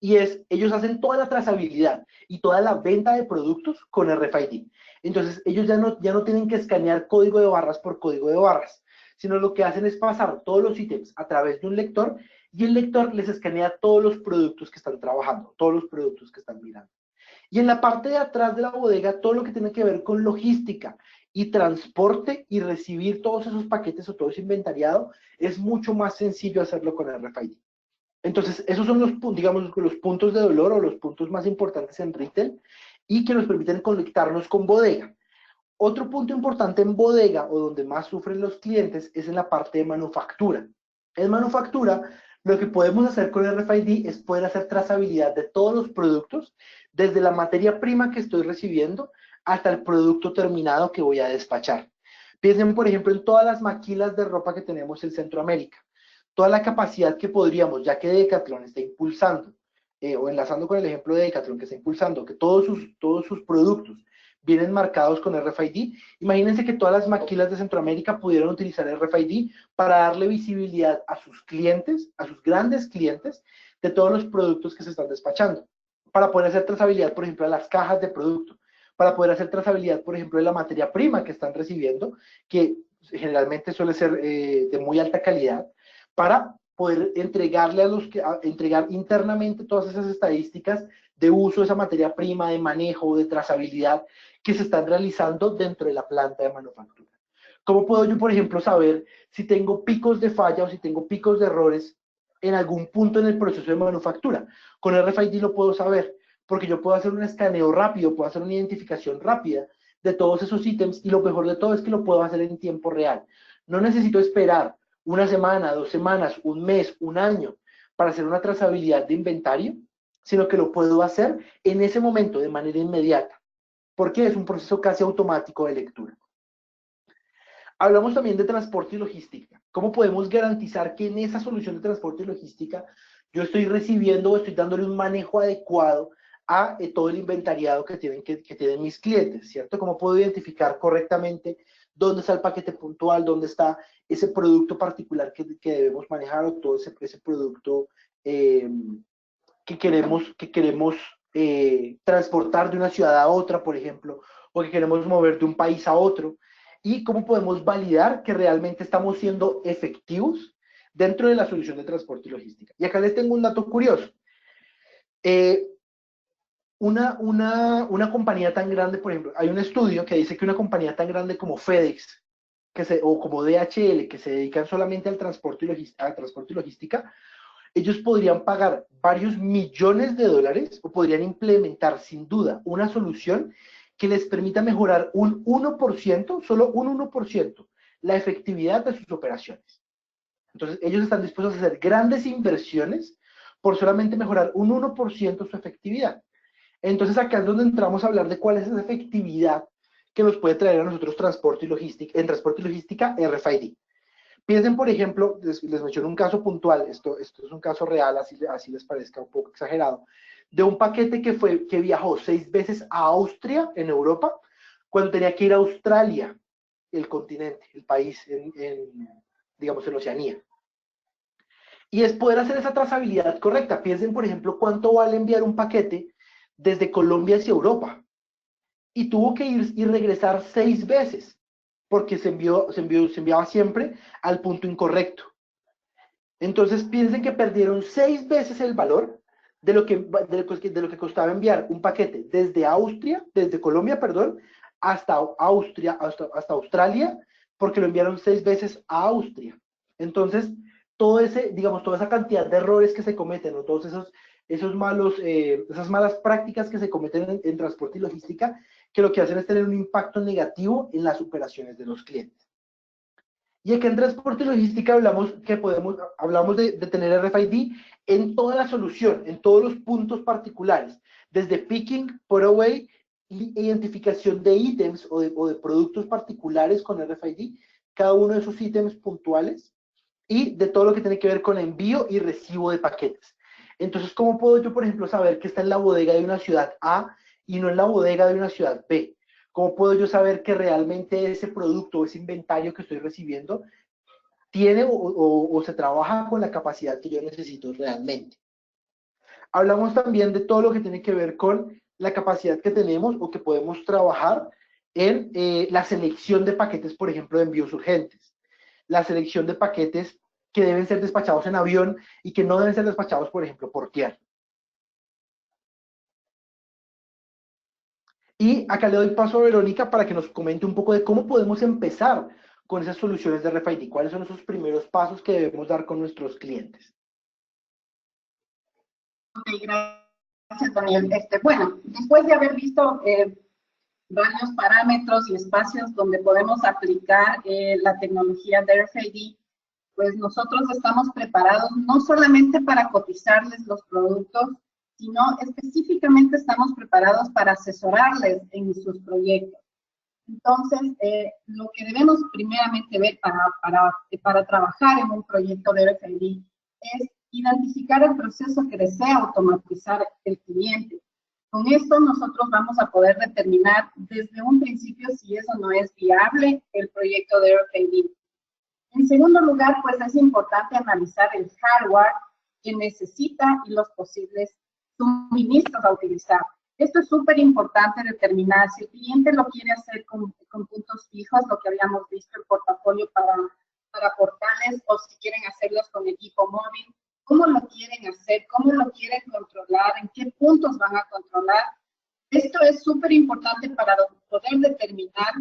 y ellos hacen toda la trazabilidad y toda la venta de productos con RFID. Entonces, ellos ya no tienen que escanear código de barras por código de barras, sino lo que hacen es pasar todos los ítems a través de un lector y el lector les escanea todos los productos que están trabajando, todos los productos que están mirando. Y en la parte de atrás de la bodega, todo lo que tiene que ver con logística y transporte y recibir todos esos paquetes o todo ese inventariado, es mucho más sencillo hacerlo con RFID. Entonces, esos son digamos, los puntos de dolor o los puntos más importantes en retail. y que nos permiten conectarnos con bodega. Otro punto importante en bodega, o donde más sufren los clientes, es en la parte de manufactura. En manufactura, lo que podemos hacer con RFID es poder hacer trazabilidad de todos los productos, desde la materia prima que estoy recibiendo hasta el producto terminado que voy a despachar. Piensen, por ejemplo, en todas las maquilas de ropa que tenemos en Centroamérica. Toda la capacidad que podríamos, ya que Decathlon está impulsando, o enlazando con el ejemplo de Decathlon, que está impulsando que todos sus productos vienen marcados con RFID. Imagínense que todas las maquilas de Centroamérica pudieran utilizar RFID para darle visibilidad a sus clientes, a sus grandes clientes, de todos los productos que se están despachando, para poder hacer trazabilidad, por ejemplo, de las cajas de producto, para poder hacer trazabilidad, por ejemplo, de la materia prima que están recibiendo, que generalmente suele ser de muy alta calidad, para poder entregarle entregar internamente todas esas estadísticas de uso de esa materia prima, de manejo, de trazabilidad que se están realizando dentro de la planta de manufactura. ¿Cómo puedo yo, por ejemplo, saber si tengo picos de falla o si tengo picos de errores en algún punto en el proceso de manufactura? Con RFID lo puedo saber, porque yo puedo hacer un escaneo rápido, puedo hacer una identificación rápida de todos esos ítems, y lo mejor de todo es que lo puedo hacer en tiempo real. No necesito esperar una semana, 2 semanas, un mes, un año para hacer una trazabilidad de inventario, sino que lo puedo hacer en ese momento de manera inmediata, porque es un proceso casi automático de lectura. Hablamos también de transporte y logística. ¿Cómo podemos garantizar que en esa solución de transporte y logística yo estoy recibiendo o estoy dándole un manejo adecuado a todo el inventariado que tienen mis clientes, ¿cierto? ¿Cómo puedo identificar correctamente dónde está el paquete puntual, dónde está ese producto particular que debemos manejar, o todo ese producto que queremos transportar de una ciudad a otra, por ejemplo, o que queremos mover de un país a otro? Y cómo podemos validar que realmente estamos siendo efectivos dentro de la solución de transporte y logística. Y acá les tengo un dato curioso. Una compañía tan grande, por ejemplo, hay un estudio que dice que una compañía tan grande como FedEx o como DHL, que se dedican solamente al transporte y logística, ellos podrían pagar varios millones de dólares, o podrían implementar sin duda una solución que les permita mejorar un 1%, solo un 1%, la efectividad de sus operaciones. Entonces, ellos están dispuestos a hacer grandes inversiones por solamente mejorar un 1% su efectividad. Entonces, acá es donde entramos a hablar de cuál es esa efectividad que nos puede traer a nosotros transporte y logística, en transporte y logística RFID. Piensen, por ejemplo, les menciono un caso puntual, esto es un caso real, así les parezca un poco exagerado, de un paquete que viajó 6 veces a Austria, en Europa, cuando tenía que ir a Australia, el continente, el país, digamos, en Oceanía. Y es poder hacer esa trazabilidad correcta. Piensen, por ejemplo, cuánto vale enviar un paquete desde Colombia hacia Europa. Y tuvo que ir y regresar 6 veces, porque se enviaba siempre al punto incorrecto. Entonces piensen que perdieron 6 veces el valor de lo que costaba enviar un paquete desde Colombia, perdón, hasta Australia, porque lo enviaron 6 veces a Austria. Entonces, toda esa cantidad de errores que se cometen, o todos esas malas prácticas que se cometen en transporte y logística, que lo que hacen es tener un impacto negativo en las operaciones de los clientes. Y aquí en transporte y logística hablamos de tener RFID en toda la solución, en todos los puntos particulares, desde picking, put away, identificación de ítems o de productos particulares con RFID, cada uno de esos ítems puntuales, y de todo lo que tiene que ver con envío y recibo de paquetes. Entonces, ¿cómo puedo yo, por ejemplo, saber que está en la bodega de una ciudad A y no en la bodega de una ciudad B? ¿Cómo puedo yo saber que realmente ese producto o ese inventario que estoy recibiendo tiene o se trabaja con la capacidad que yo necesito realmente? Hablamos también de todo lo que tiene que ver con la capacidad que tenemos o que podemos trabajar en la selección de paquetes, por ejemplo, de envíos urgentes. La selección de paquetes que deben ser despachados en avión y que no deben ser despachados, por ejemplo, por tierra. Y acá le doy paso a Verónica para que nos comente un poco de cómo podemos empezar con esas soluciones de RFID. ¿Cuáles son esos primeros pasos que debemos dar con nuestros clientes? Ok, gracias. Gracias, Daniel. Bueno, después de haber visto varios parámetros y espacios donde podemos aplicar la tecnología de RFID, pues nosotros estamos preparados no solamente para cotizarles los productos, sino específicamente estamos preparados para asesorarles en sus proyectos. Entonces, lo que debemos primeramente ver para trabajar en un proyecto de RFID es identificar el proceso que desea automatizar el cliente. Con esto nosotros vamos a poder determinar desde un principio si eso no es viable el proyecto de RFID. En segundo lugar, pues es importante analizar el hardware que necesita y los posibles suministros a utilizar. Esto es súper importante determinar si el cliente lo quiere hacer con puntos fijos, lo que habíamos visto el portafolio para portales, o si quieren hacerlos con equipo móvil, cómo lo quieren hacer, cómo lo quieren controlar, en qué puntos van a controlar. Esto es súper importante para poder determinar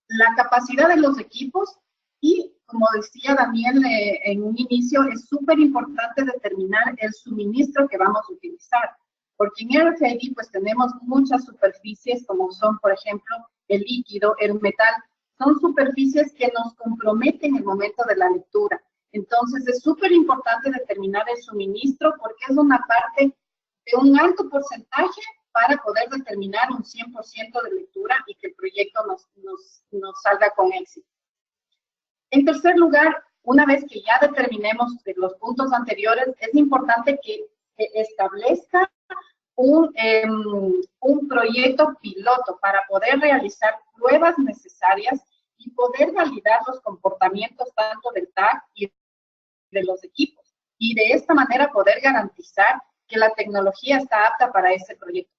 la capacidad de los equipos y, como decía Daniel en un inicio, es súper importante determinar el suministro que vamos a utilizar. Porque en RFID pues tenemos muchas superficies como son, por ejemplo, el líquido, el metal. Son superficies que nos comprometen en el momento de la lectura. Entonces es súper importante determinar el suministro porque es una parte de un alto porcentaje para poder determinar un 100% de lectura y que el proyecto nos salga con éxito. En tercer lugar, una vez que ya determinemos los puntos anteriores, es importante que establezca un proyecto piloto para poder realizar pruebas necesarias y poder validar los comportamientos tanto del TAC y de los equipos. Y de esta manera poder garantizar que la tecnología está apta para ese proyecto.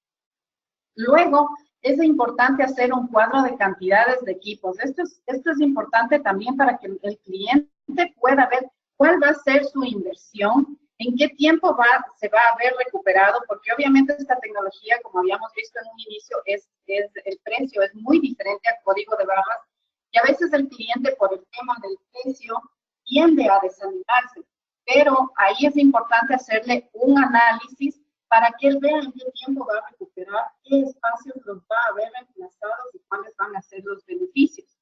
Luego, es importante hacer un cuadro de cantidades de equipos. Esto es importante también para que el cliente pueda ver cuál va a ser su inversión, en qué tiempo se va a ver recuperado, porque obviamente esta tecnología, como habíamos visto en un inicio, el precio es muy diferente al código de barras, y a veces el cliente por el tema del precio tiende a desanimarse, pero ahí es importante hacerle un análisis para que él vea en qué tiempo va a recuperar, qué espacios los va a ver reemplazados y cuáles van a ser los beneficios.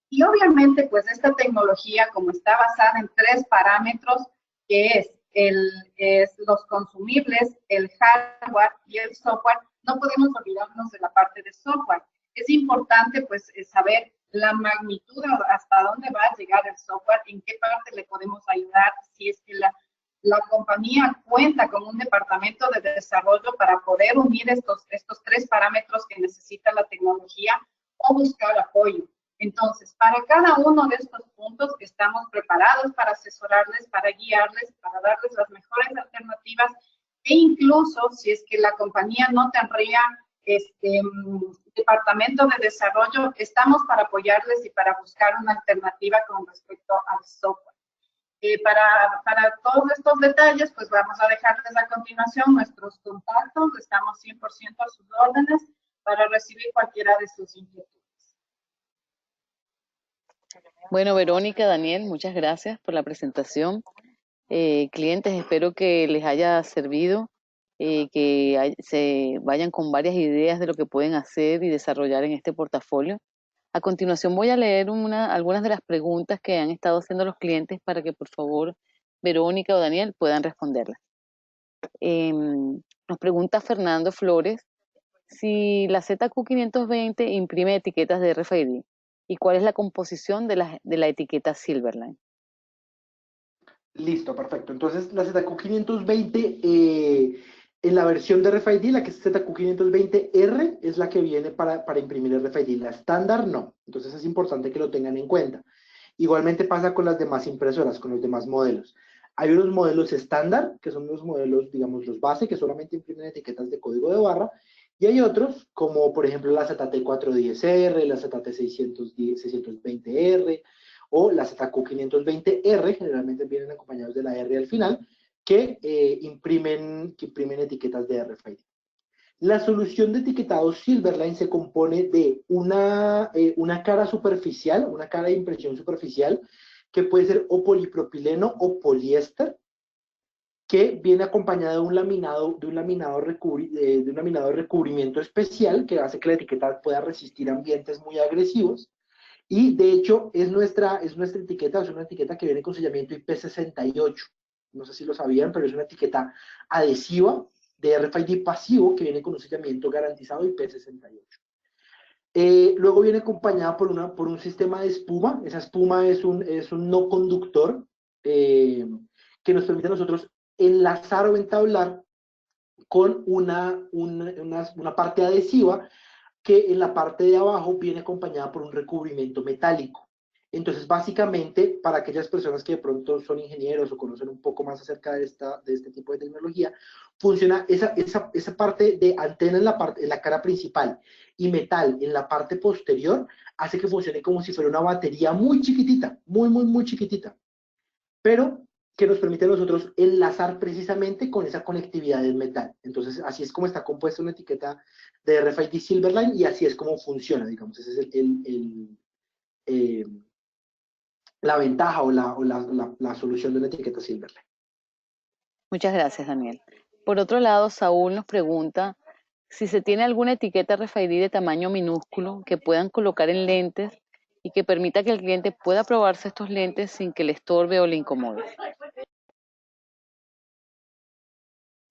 Y obviamente, pues esta tecnología, como está basada en 3 parámetros, que es los consumibles, el hardware y el software, no podemos olvidarnos de la parte de software. Es importante, pues, saber la magnitud, hasta dónde va a llegar el software, en qué parte le podemos ayudar, si es que la compañía cuenta con un departamento de desarrollo para poder unir estos 3 parámetros que necesita la tecnología o buscar apoyo. Entonces, para cada uno de estos puntos estamos preparados para asesorarles, para guiarles, para darles las mejores alternativas e incluso si es que la compañía no tendría departamento de desarrollo, estamos para apoyarles y para buscar una alternativa con respecto al software. Para todos estos detalles, pues vamos a dejarles a continuación nuestros contactos. Estamos 100% a sus órdenes para recibir cualquiera de sus inquietudes. Bueno, Verónica, Daniel, muchas gracias por la presentación. Clientes, espero que les haya servido, se vayan con varias ideas de lo que pueden hacer y desarrollar en este portafolio. A continuación voy a leer algunas de las preguntas que han estado haciendo los clientes para que por favor Verónica o Daniel puedan responderlas. Nos pregunta Fernando Flores si la ZQ520 imprime etiquetas de RFID y cuál es la composición de la etiqueta Silverline. Listo, perfecto. Entonces la ZQ520 en la versión de RFID, la que es ZQ520R, es la que viene para imprimir RFID. La estándar no. Entonces es importante que lo tengan en cuenta. Igualmente pasa con las demás impresoras, con los demás modelos. Hay unos modelos estándar, que son los modelos, digamos, los base, que solamente imprimen etiquetas de código de barra, y hay otros, como por ejemplo la ZT410R, la ZT620R, o la ZQ520R, generalmente vienen acompañados de la R al final, que imprimen etiquetas de RFID. La solución de etiquetado Silverline se compone de una cara superficial, una cara de impresión superficial, que puede ser o polipropileno o poliéster, que viene acompañada de un laminado de recubrimiento especial que hace que la etiqueta pueda resistir ambientes muy agresivos. Y de hecho es nuestra etiqueta, es una etiqueta que viene con sellamiento IP68. No sé si lo sabían, pero es una etiqueta adhesiva de RFID pasivo que viene con un sellamiento garantizado IP68. Luego viene acompañada por un sistema de espuma. Esa espuma es un no conductor eh, que nos permite a nosotros enlazar o entablar con una parte adhesiva que en la parte de abajo viene acompañada por un recubrimiento metálico. Entonces, básicamente, para aquellas personas que de pronto son ingenieros o conocen un poco más acerca de este tipo de tecnología, funciona esa parte de antena en la cara principal y metal en la parte posterior, hace que funcione como si fuera una batería muy chiquitita, muy chiquitita, pero que nos permite a nosotros enlazar precisamente con esa conectividad del metal. Entonces, así es como está compuesta una etiqueta de RFID Silverline y así es como funciona, digamos. Esa es eh, la ventaja o la solución de una etiqueta Silverline. Muchas gracias, Daniel. Por otro lado, Saúl nos pregunta si se tiene alguna etiqueta RFID de tamaño minúsculo que puedan colocar en lentes y que permita que el cliente pueda probarse estos lentes sin que le estorbe o le incomode.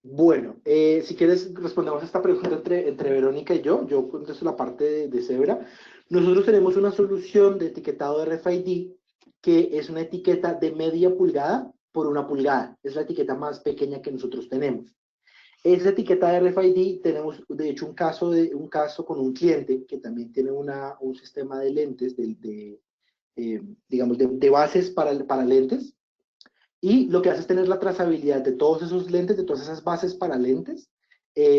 Bueno, si quieres respondemos a esta pregunta entre Verónica y yo contesto la parte de Zebra. Nosotros tenemos una solución de etiquetado de RFID que es una etiqueta de media pulgada por 1 pulgada. Es la etiqueta más pequeña que nosotros tenemos. Esa etiqueta de RFID tenemos, de hecho, un caso con un cliente que también tiene un sistema de lentes, digamos, de bases para lentes, y lo que hace es tener la trazabilidad de todos esos lentes, de todas esas bases para lentes,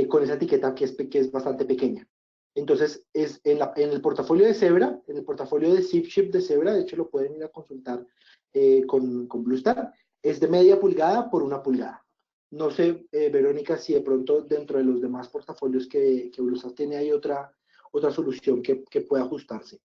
con esa etiqueta que es bastante pequeña. Entonces, es en el portafolio de Zebra, en el portafolio de ZipShip de Zebra, de hecho lo pueden ir a consultar con Bluestar, es de media pulgada por 1 pulgada. No sé, Verónica, si de pronto dentro de los demás portafolios que Bluestar tiene hay otra solución que pueda ajustarse.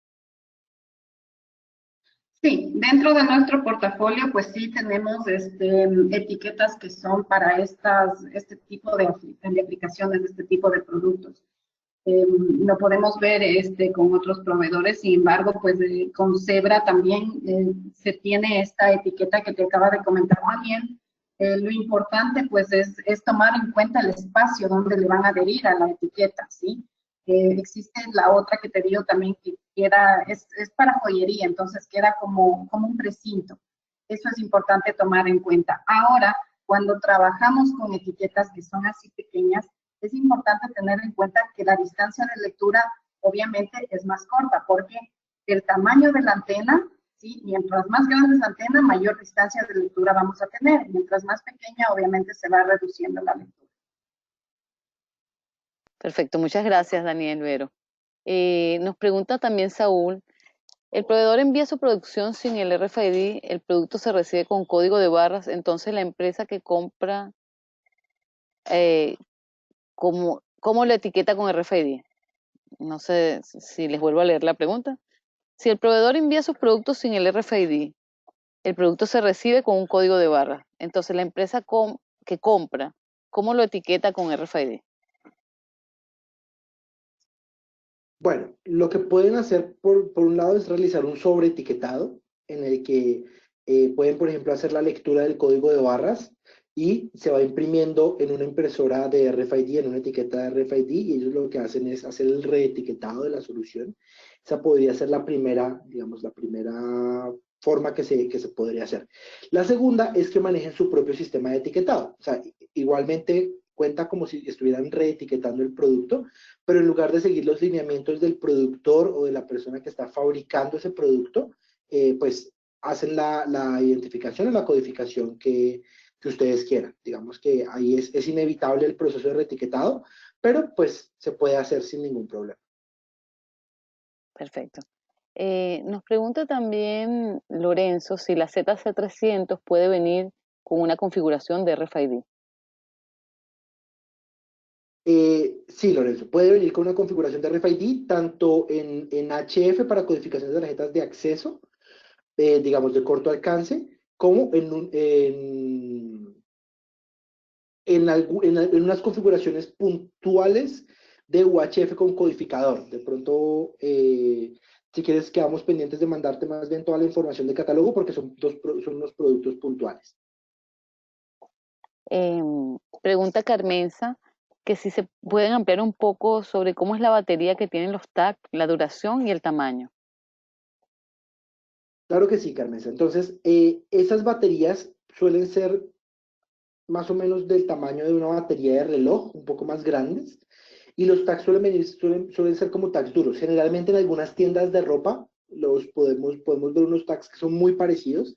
Sí, dentro de nuestro portafolio, pues sí tenemos etiquetas que son para este tipo de aplicaciones, de este tipo de productos. Lo podemos ver con otros proveedores, sin embargo, pues con Zebra también se tiene esta etiqueta que te acaba de comentar también. Lo importante, pues, es tomar en cuenta el espacio donde le van a adherir a la etiqueta, ¿sí? Existe la otra que te digo también que es para joyería, entonces queda como un precinto. Eso es importante tomar en cuenta. Ahora, cuando trabajamos con etiquetas que son así pequeñas, es importante tener en cuenta que la distancia de lectura obviamente es más corta, porque el tamaño de la antena, ¿sí? Mientras más grande es la antena, mayor distancia de lectura vamos a tener. Mientras más pequeña, obviamente se va reduciendo la lectura. Perfecto, muchas gracias, Daniel Vero. Nos pregunta también Saúl, el proveedor envía su producción sin el RFID, el producto se recibe con código de barras, entonces la empresa que compra, ¿cómo lo etiqueta con RFID? No sé si les vuelvo a leer la pregunta. Si el proveedor envía sus productos sin el RFID, el producto se recibe con un código de barras, entonces la empresa que compra, ¿cómo lo etiqueta con RFID? Bueno, lo que pueden hacer por un lado es realizar un sobreetiquetado en el que pueden, por ejemplo, hacer la lectura del código de barras y se va imprimiendo en una impresora de RFID, en una etiqueta de RFID, y ellos lo que hacen es hacer el reetiquetado de la solución. Esa podría ser la primera, digamos, la primera forma que se podría hacer. La segunda es que manejen su propio sistema de etiquetado. O sea, igualmente cuenta como si estuvieran reetiquetando el producto, pero en lugar de seguir los lineamientos del productor o de la persona que está fabricando ese producto, pues hacen la identificación o la codificación que ustedes quieran. Digamos que ahí es inevitable el proceso de reetiquetado, pero pues se puede hacer sin ningún problema. Perfecto. Nos pregunta también Lorenzo si la ZC300 puede venir con una configuración de RFID. Sí, Lorenzo, puede venir con una configuración de RFID tanto en HF para codificación de tarjetas de acceso, digamos de corto alcance, como en unas configuraciones puntuales de UHF con codificador. De pronto, si quieres, quedamos pendientes de mandarte más bien toda la información de catálogo porque son unos productos puntuales. Pregunta Carmenza que si se pueden ampliar un poco sobre cómo es la batería que tienen los TAC, la duración y el tamaño. Claro que sí, Carmenza. Entonces, esas baterías suelen ser más o menos del tamaño de una batería de reloj, un poco más grandes, y los tags suelen ser como tags duros. Generalmente en algunas tiendas de ropa podemos ver unos tags que son muy parecidos,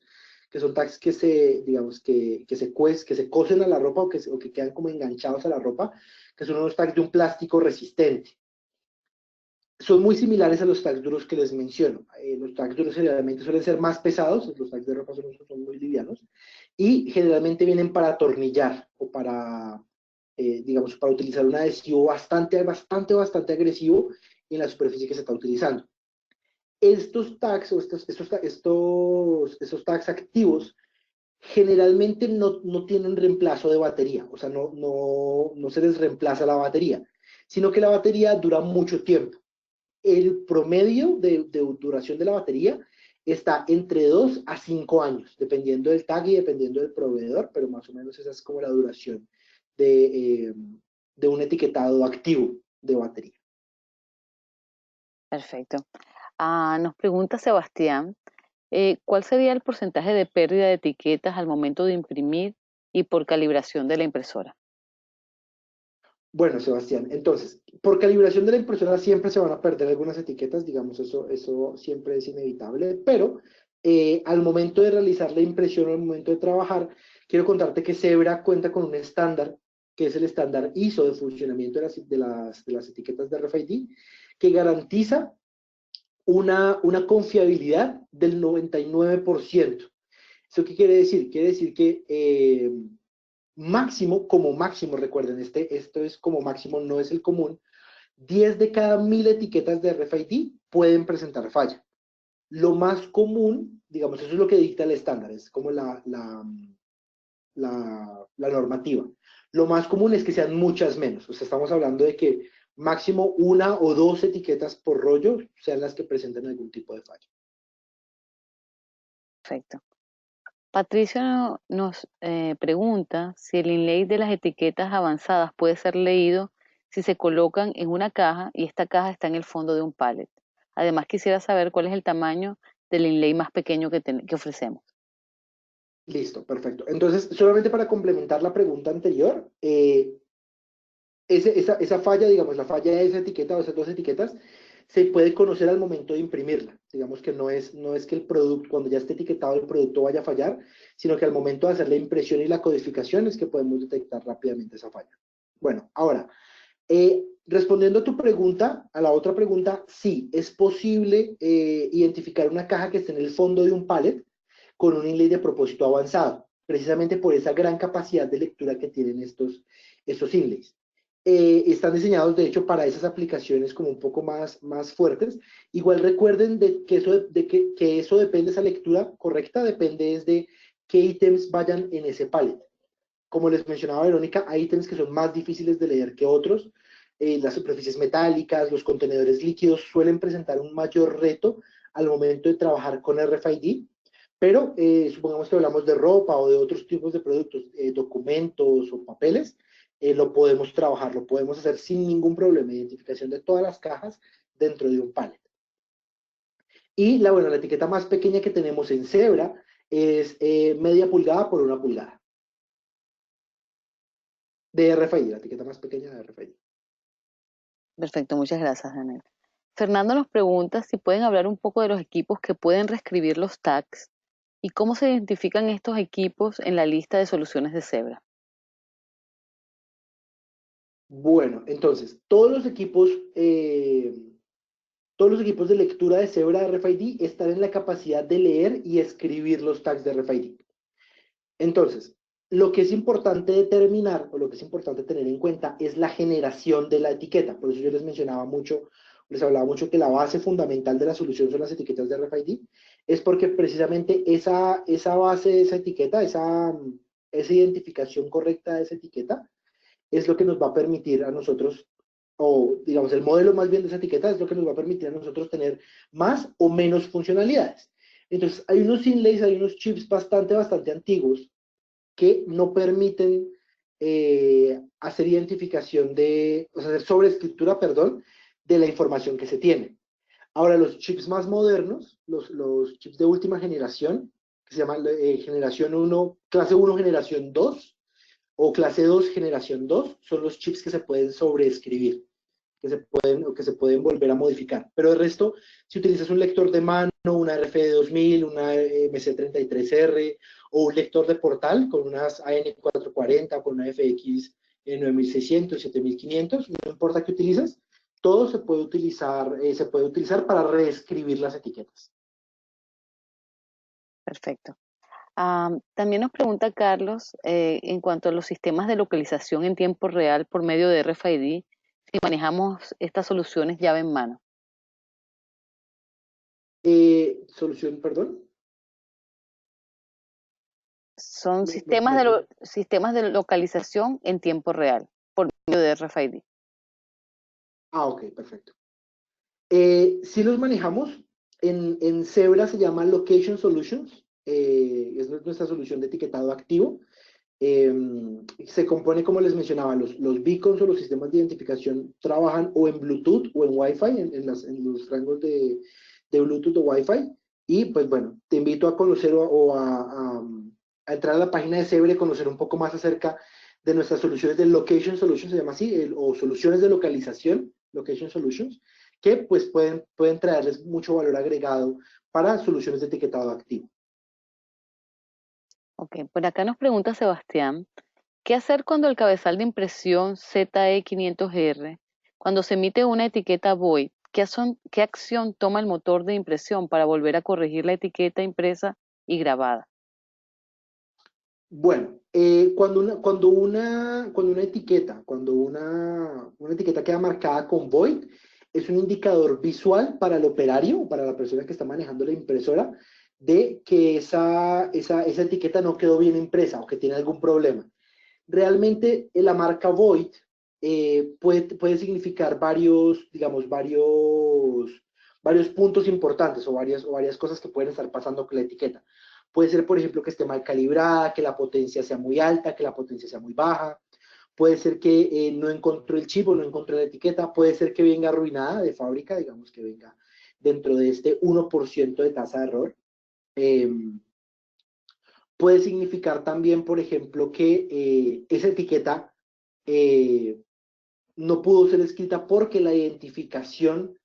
que son tags que digamos, que se cosen a la ropa o que quedan como enganchados a la ropa, que son unos tags de un plástico resistente. Son muy similares a los tags duros que les menciono. Los tags duros generalmente suelen ser más pesados, los tags de ropa son muy livianos, y generalmente vienen para atornillar o para, digamos, para utilizar un adhesivo bastante agresivo en la superficie que se está utilizando. Estos tags o estos tags activos generalmente no tienen reemplazo de batería, o sea, no se les reemplaza la batería, sino que la batería dura mucho tiempo. El promedio de duración de la batería está entre 2 a 5 años, dependiendo del tag y dependiendo del proveedor, pero más o menos esa es como la duración de un etiquetado activo de batería. Perfecto. Nos pregunta Sebastián, ¿cuál sería el porcentaje de pérdida de etiquetas al momento de imprimir y por calibración de la impresora? Bueno, Sebastián, entonces, por calibración de la impresora siempre se van a perder algunas etiquetas, digamos, eso siempre es inevitable, pero al momento de realizar la impresión o al momento de trabajar, quiero contarte que Zebra cuenta con un estándar, que es el estándar ISO de funcionamiento de las etiquetas de RFID, que garantiza una confiabilidad del 99%. ¿Eso qué quiere decir? Quiere decir que como máximo, recuerden, esto es como máximo, no es el común, 10 de cada 1000 etiquetas de RFID pueden presentar falla. Lo más común, digamos, eso es lo que dicta el estándar, es como la normativa. Lo más común es que sean muchas menos, o sea, estamos hablando de que máximo 1 o 2 etiquetas por rollo sean las que presenten algún tipo de falla. Perfecto. Patricio nos pregunta si el inlay de las etiquetas avanzadas puede ser leído si se colocan en una caja y esta caja está en el fondo de un pallet. Además, quisiera saber cuál es el tamaño del inlay más pequeño que ofrecemos. Listo, perfecto. Entonces, solamente para complementar la pregunta anterior, esa falla, digamos, la falla de esa etiqueta o esas 2 etiquetas, se puede conocer al momento de imprimirla. Digamos que no es que el producto, cuando ya esté etiquetado el producto vaya a fallar, sino que al momento de hacer la impresión y la codificación es que podemos detectar rápidamente esa falla. Bueno, ahora, respondiendo a tu pregunta, a la otra pregunta, sí, es posible identificar una caja que esté en el fondo de un pallet con un inlay de propósito avanzado, precisamente por esa gran capacidad de lectura que tienen estos inlays. Están diseñados, de hecho, para esas aplicaciones como un poco más fuertes. Igual recuerden que eso depende, esa lectura correcta, depende de qué ítems vayan en ese pallet. Como les mencionaba Verónica, hay ítems que son más difíciles de leer que otros. Las superficies metálicas, los contenedores líquidos suelen presentar un mayor reto al momento de trabajar con RFID, pero supongamos que hablamos de ropa o de otros tipos de productos, documentos o papeles, lo podemos trabajar, lo podemos hacer sin ningún problema, identificación de todas las cajas dentro de un pallet. Y la etiqueta más pequeña que tenemos en Zebra es media pulgada por 1 pulgada. De RFID, la etiqueta más pequeña de RFID. Perfecto, muchas gracias, Daniel. Fernando nos pregunta si pueden hablar un poco de los equipos que pueden reescribir los tags y cómo se identifican estos equipos en la lista de soluciones de Zebra. Bueno, entonces, todos los equipos de lectura de Zebra RFID están en la capacidad de leer y escribir los tags de RFID. Entonces, lo que es importante determinar o lo que es importante tener en cuenta es la generación de la etiqueta. Por eso yo les hablaba mucho que la base fundamental de la solución son las etiquetas de RFID. Es porque precisamente esa base, esa etiqueta, esa identificación correcta de esa etiqueta es lo que nos va a permitir a nosotros, o digamos, el modelo más bien de esa etiqueta es lo que nos va a permitir a nosotros tener más o menos funcionalidades. Entonces, hay unos inlays, hay unos chips bastante antiguos que no permiten hacer identificación de, o sea, hacer sobreescritura, perdón, de la información que se tiene. Ahora, los chips más modernos, los chips de última generación, que se llaman generación 1, clase 1, generación 2, o clase 2, generación 2, son los chips que se pueden sobreescribir, que se pueden volver a modificar. Pero el resto, si utilizas un lector de mano, una RFID 2000, una MC33R, o un lector de portal con unas AN440, con una FX 9600, 7500, no importa qué utilices, todo se puede utilizar para reescribir las etiquetas. Perfecto. También nos pregunta Carlos, en cuanto a los sistemas de localización en tiempo real por medio de RFID, si manejamos estas soluciones llave en mano. Solución, perdón. Son sistemas de localización en tiempo real por medio de RFID. Ok, perfecto. Si los manejamos, en Zebra se llama Location Solutions, es nuestra solución de etiquetado activo. Se compone, como les mencionaba, los beacons o los sistemas de identificación trabajan o en Bluetooth o en Wi-Fi, en los rangos de Bluetooth o Wi-Fi. Y pues bueno, te invito a conocer a entrar a la página de Zebra y conocer un poco más acerca de nuestras soluciones de Location Solutions, se llama así, o soluciones de localización, Location Solutions, que pues pueden traerles mucho valor agregado para soluciones de etiquetado activo. Ok, por acá nos pregunta Sebastián, ¿qué hacer cuando el cabezal de impresión ZE500R, cuando se emite una etiqueta void, qué acción toma el motor de impresión para volver a corregir la etiqueta impresa y grabada? Bueno, cuando una etiqueta queda marcada con void, es un indicador visual para el operario, para la persona que está manejando la impresora, de que esa etiqueta no quedó bien impresa o que tiene algún problema. Realmente la marca void puede significar varios puntos importantes o varias cosas que pueden estar pasando con la etiqueta. Puede ser, por ejemplo, que esté mal calibrada, que la potencia sea muy alta, que la potencia sea muy baja. Puede ser que no encontró el chip o no encontró la etiqueta. Puede ser que venga arruinada de fábrica, digamos que venga dentro de este 1% de tasa de error. Puede significar también, por ejemplo, que esa etiqueta no pudo ser escrita porque la identificación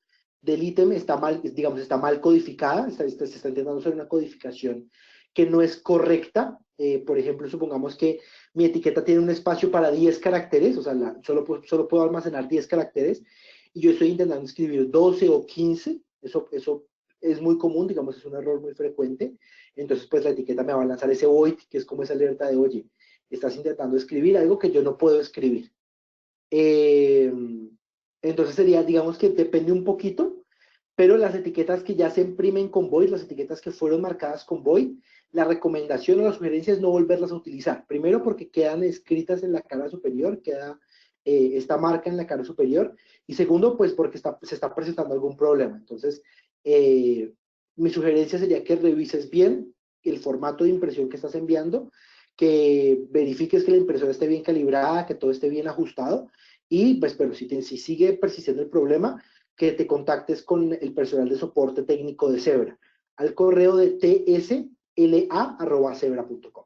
del ítem está mal, digamos, está mal codificada, se está intentando hacer una codificación que no es correcta. Por ejemplo, supongamos que mi etiqueta tiene un espacio para 10 caracteres, o sea, solo puedo almacenar 10 caracteres, y yo estoy intentando escribir 12 o 15, eso es muy común, digamos, es un error muy frecuente. Entonces, pues la etiqueta me va a lanzar ese void, que es como esa alerta de, oye, estás intentando escribir algo que yo no puedo escribir. Entonces sería, digamos que depende un poquito, pero las etiquetas que ya se imprimen con void, las etiquetas que fueron marcadas con void, la recomendación o la sugerencia es no volverlas a utilizar. Primero porque quedan escritas en la cara superior, queda esta marca en la cara superior, y segundo, pues porque se está presentando algún problema. Entonces, mi sugerencia sería que revises bien el formato de impresión que estás enviando, que verifiques que la impresora esté bien calibrada, que todo esté bien ajustado, y pues, pero si sigue persistiendo el problema, que te contactes con el personal de soporte técnico de Zebra al correo de tsla@zebra.com.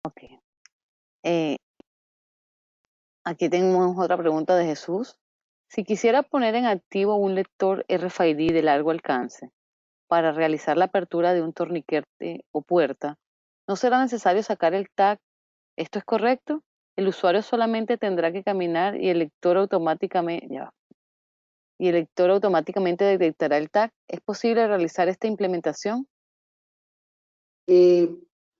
Ok. Aquí tenemos otra pregunta de Jesús. Si quisiera poner en activo un lector RFID de largo alcance para realizar la apertura de un torniquete o puerta, ¿no será necesario sacar el tag? ¿Esto es correcto? El usuario solamente tendrá que caminar y el lector automáticamente detectará el tag. ¿Es posible realizar esta implementación? Eh,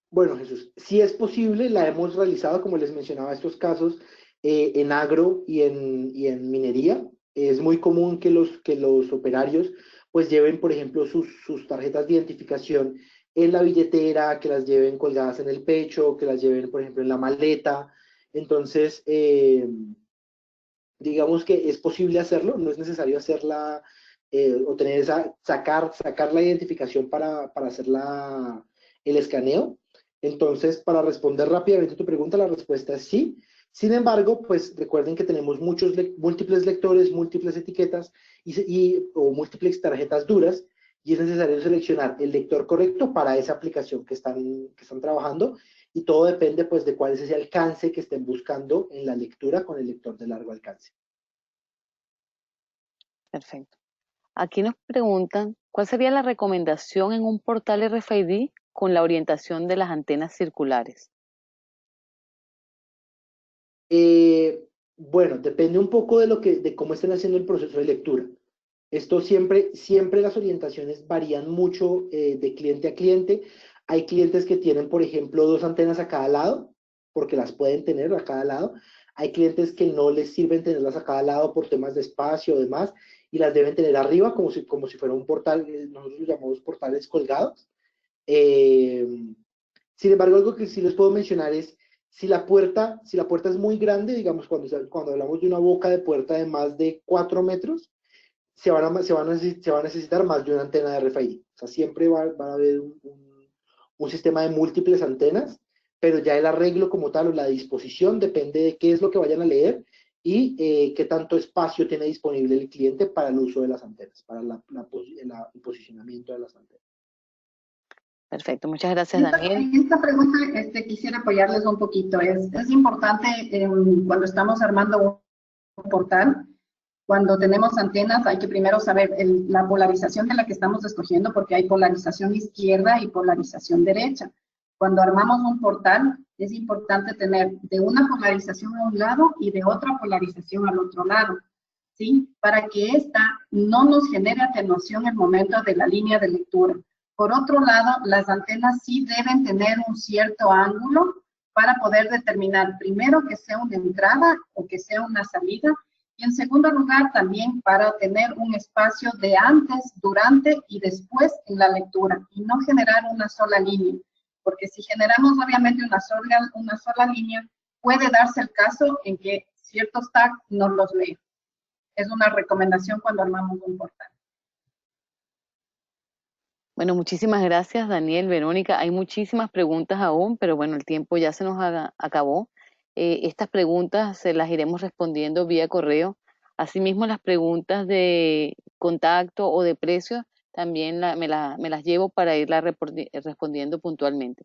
bueno, Jesús, si es posible, la hemos realizado, como les mencionaba, estos casos en agro y en minería. Es muy común que los operarios pues lleven, por ejemplo, sus tarjetas de identificación en la billetera, que las lleven colgadas en el pecho, que las lleven, por ejemplo, en la maleta. Entonces, digamos que es posible hacerlo, no es necesario hacerla o tener sacar la identificación para hacer el escaneo. Entonces, para responder rápidamente tu pregunta, la respuesta es sí. Sin embargo, pues recuerden que tenemos múltiples lectores, múltiples etiquetas o múltiples tarjetas duras, y es necesario seleccionar el lector correcto para esa aplicación que están trabajando, y todo depende pues de cuál es ese alcance que estén buscando en la lectura con el lector de largo alcance. Perfecto. Aquí nos preguntan, ¿cuál sería la recomendación en un portal RFID con la orientación de las antenas circulares? Bueno, depende un poco de cómo estén haciendo el proceso de lectura. Esto siempre las orientaciones varían mucho de cliente a cliente. Hay clientes que tienen, por ejemplo, dos antenas a cada lado, porque las pueden tener a cada lado. Hay clientes que no les sirven tenerlas a cada lado por temas de espacio o demás, y las deben tener arriba como si fuera un portal. Nosotros los llamamos portales colgados. Eh, Sin embargo, algo que sí les puedo mencionar es, si la puerta es muy grande, digamos, cuando hablamos de una boca de puerta de más de 4 metros, se va a necesitar más de una antena de RFID. O sea, siempre va a haber un sistema de múltiples antenas, pero ya el arreglo como tal o la disposición depende de qué es lo que vayan a leer y qué tanto espacio tiene disponible el cliente para el uso de las antenas, para el posicionamiento de las antenas. Perfecto, muchas gracias, Daniel. En esta pregunta quisiera apoyarles un poquito. Es importante cuando estamos armando un portal, cuando tenemos antenas, hay que primero saber la polarización de la que estamos escogiendo, porque hay polarización izquierda y polarización derecha. Cuando armamos un portal, es importante tener de una polarización a un lado y de otra polarización al otro lado, ¿sí? Para que esta no nos genere atenuación en el momento de la línea de lectura. Por otro lado, las antenas sí deben tener un cierto ángulo para poder determinar primero que sea una entrada o que sea una salida, y en segundo lugar también para tener un espacio de antes, durante y después en la lectura y no generar una sola línea, porque si generamos obviamente una sola línea, puede darse el caso en que ciertos tags no los lee. Es una recomendación cuando armamos un portal. Bueno, muchísimas gracias, Daniel, Verónica. Hay muchísimas preguntas aún, pero bueno, el tiempo ya se nos acabó. Estas preguntas se las iremos respondiendo vía correo. Asimismo, las preguntas de contacto o de precio también me las llevo para irlas respondiendo puntualmente.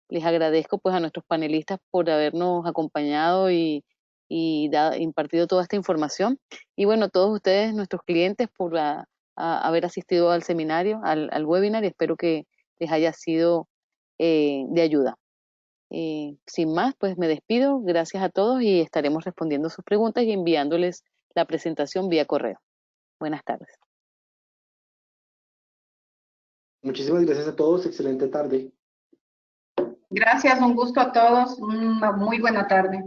Les agradezco pues a nuestros panelistas por habernos acompañado y impartido toda esta información. Y bueno, todos ustedes, nuestros clientes, por haber asistido al seminario, al webinar, y espero que les haya sido de ayuda. Sin más, pues me despido. Gracias a todos y estaremos respondiendo sus preguntas y enviándoles la presentación vía correo. Buenas tardes. Muchísimas gracias a todos. Excelente tarde. Gracias, un gusto a todos. Una muy buena tarde.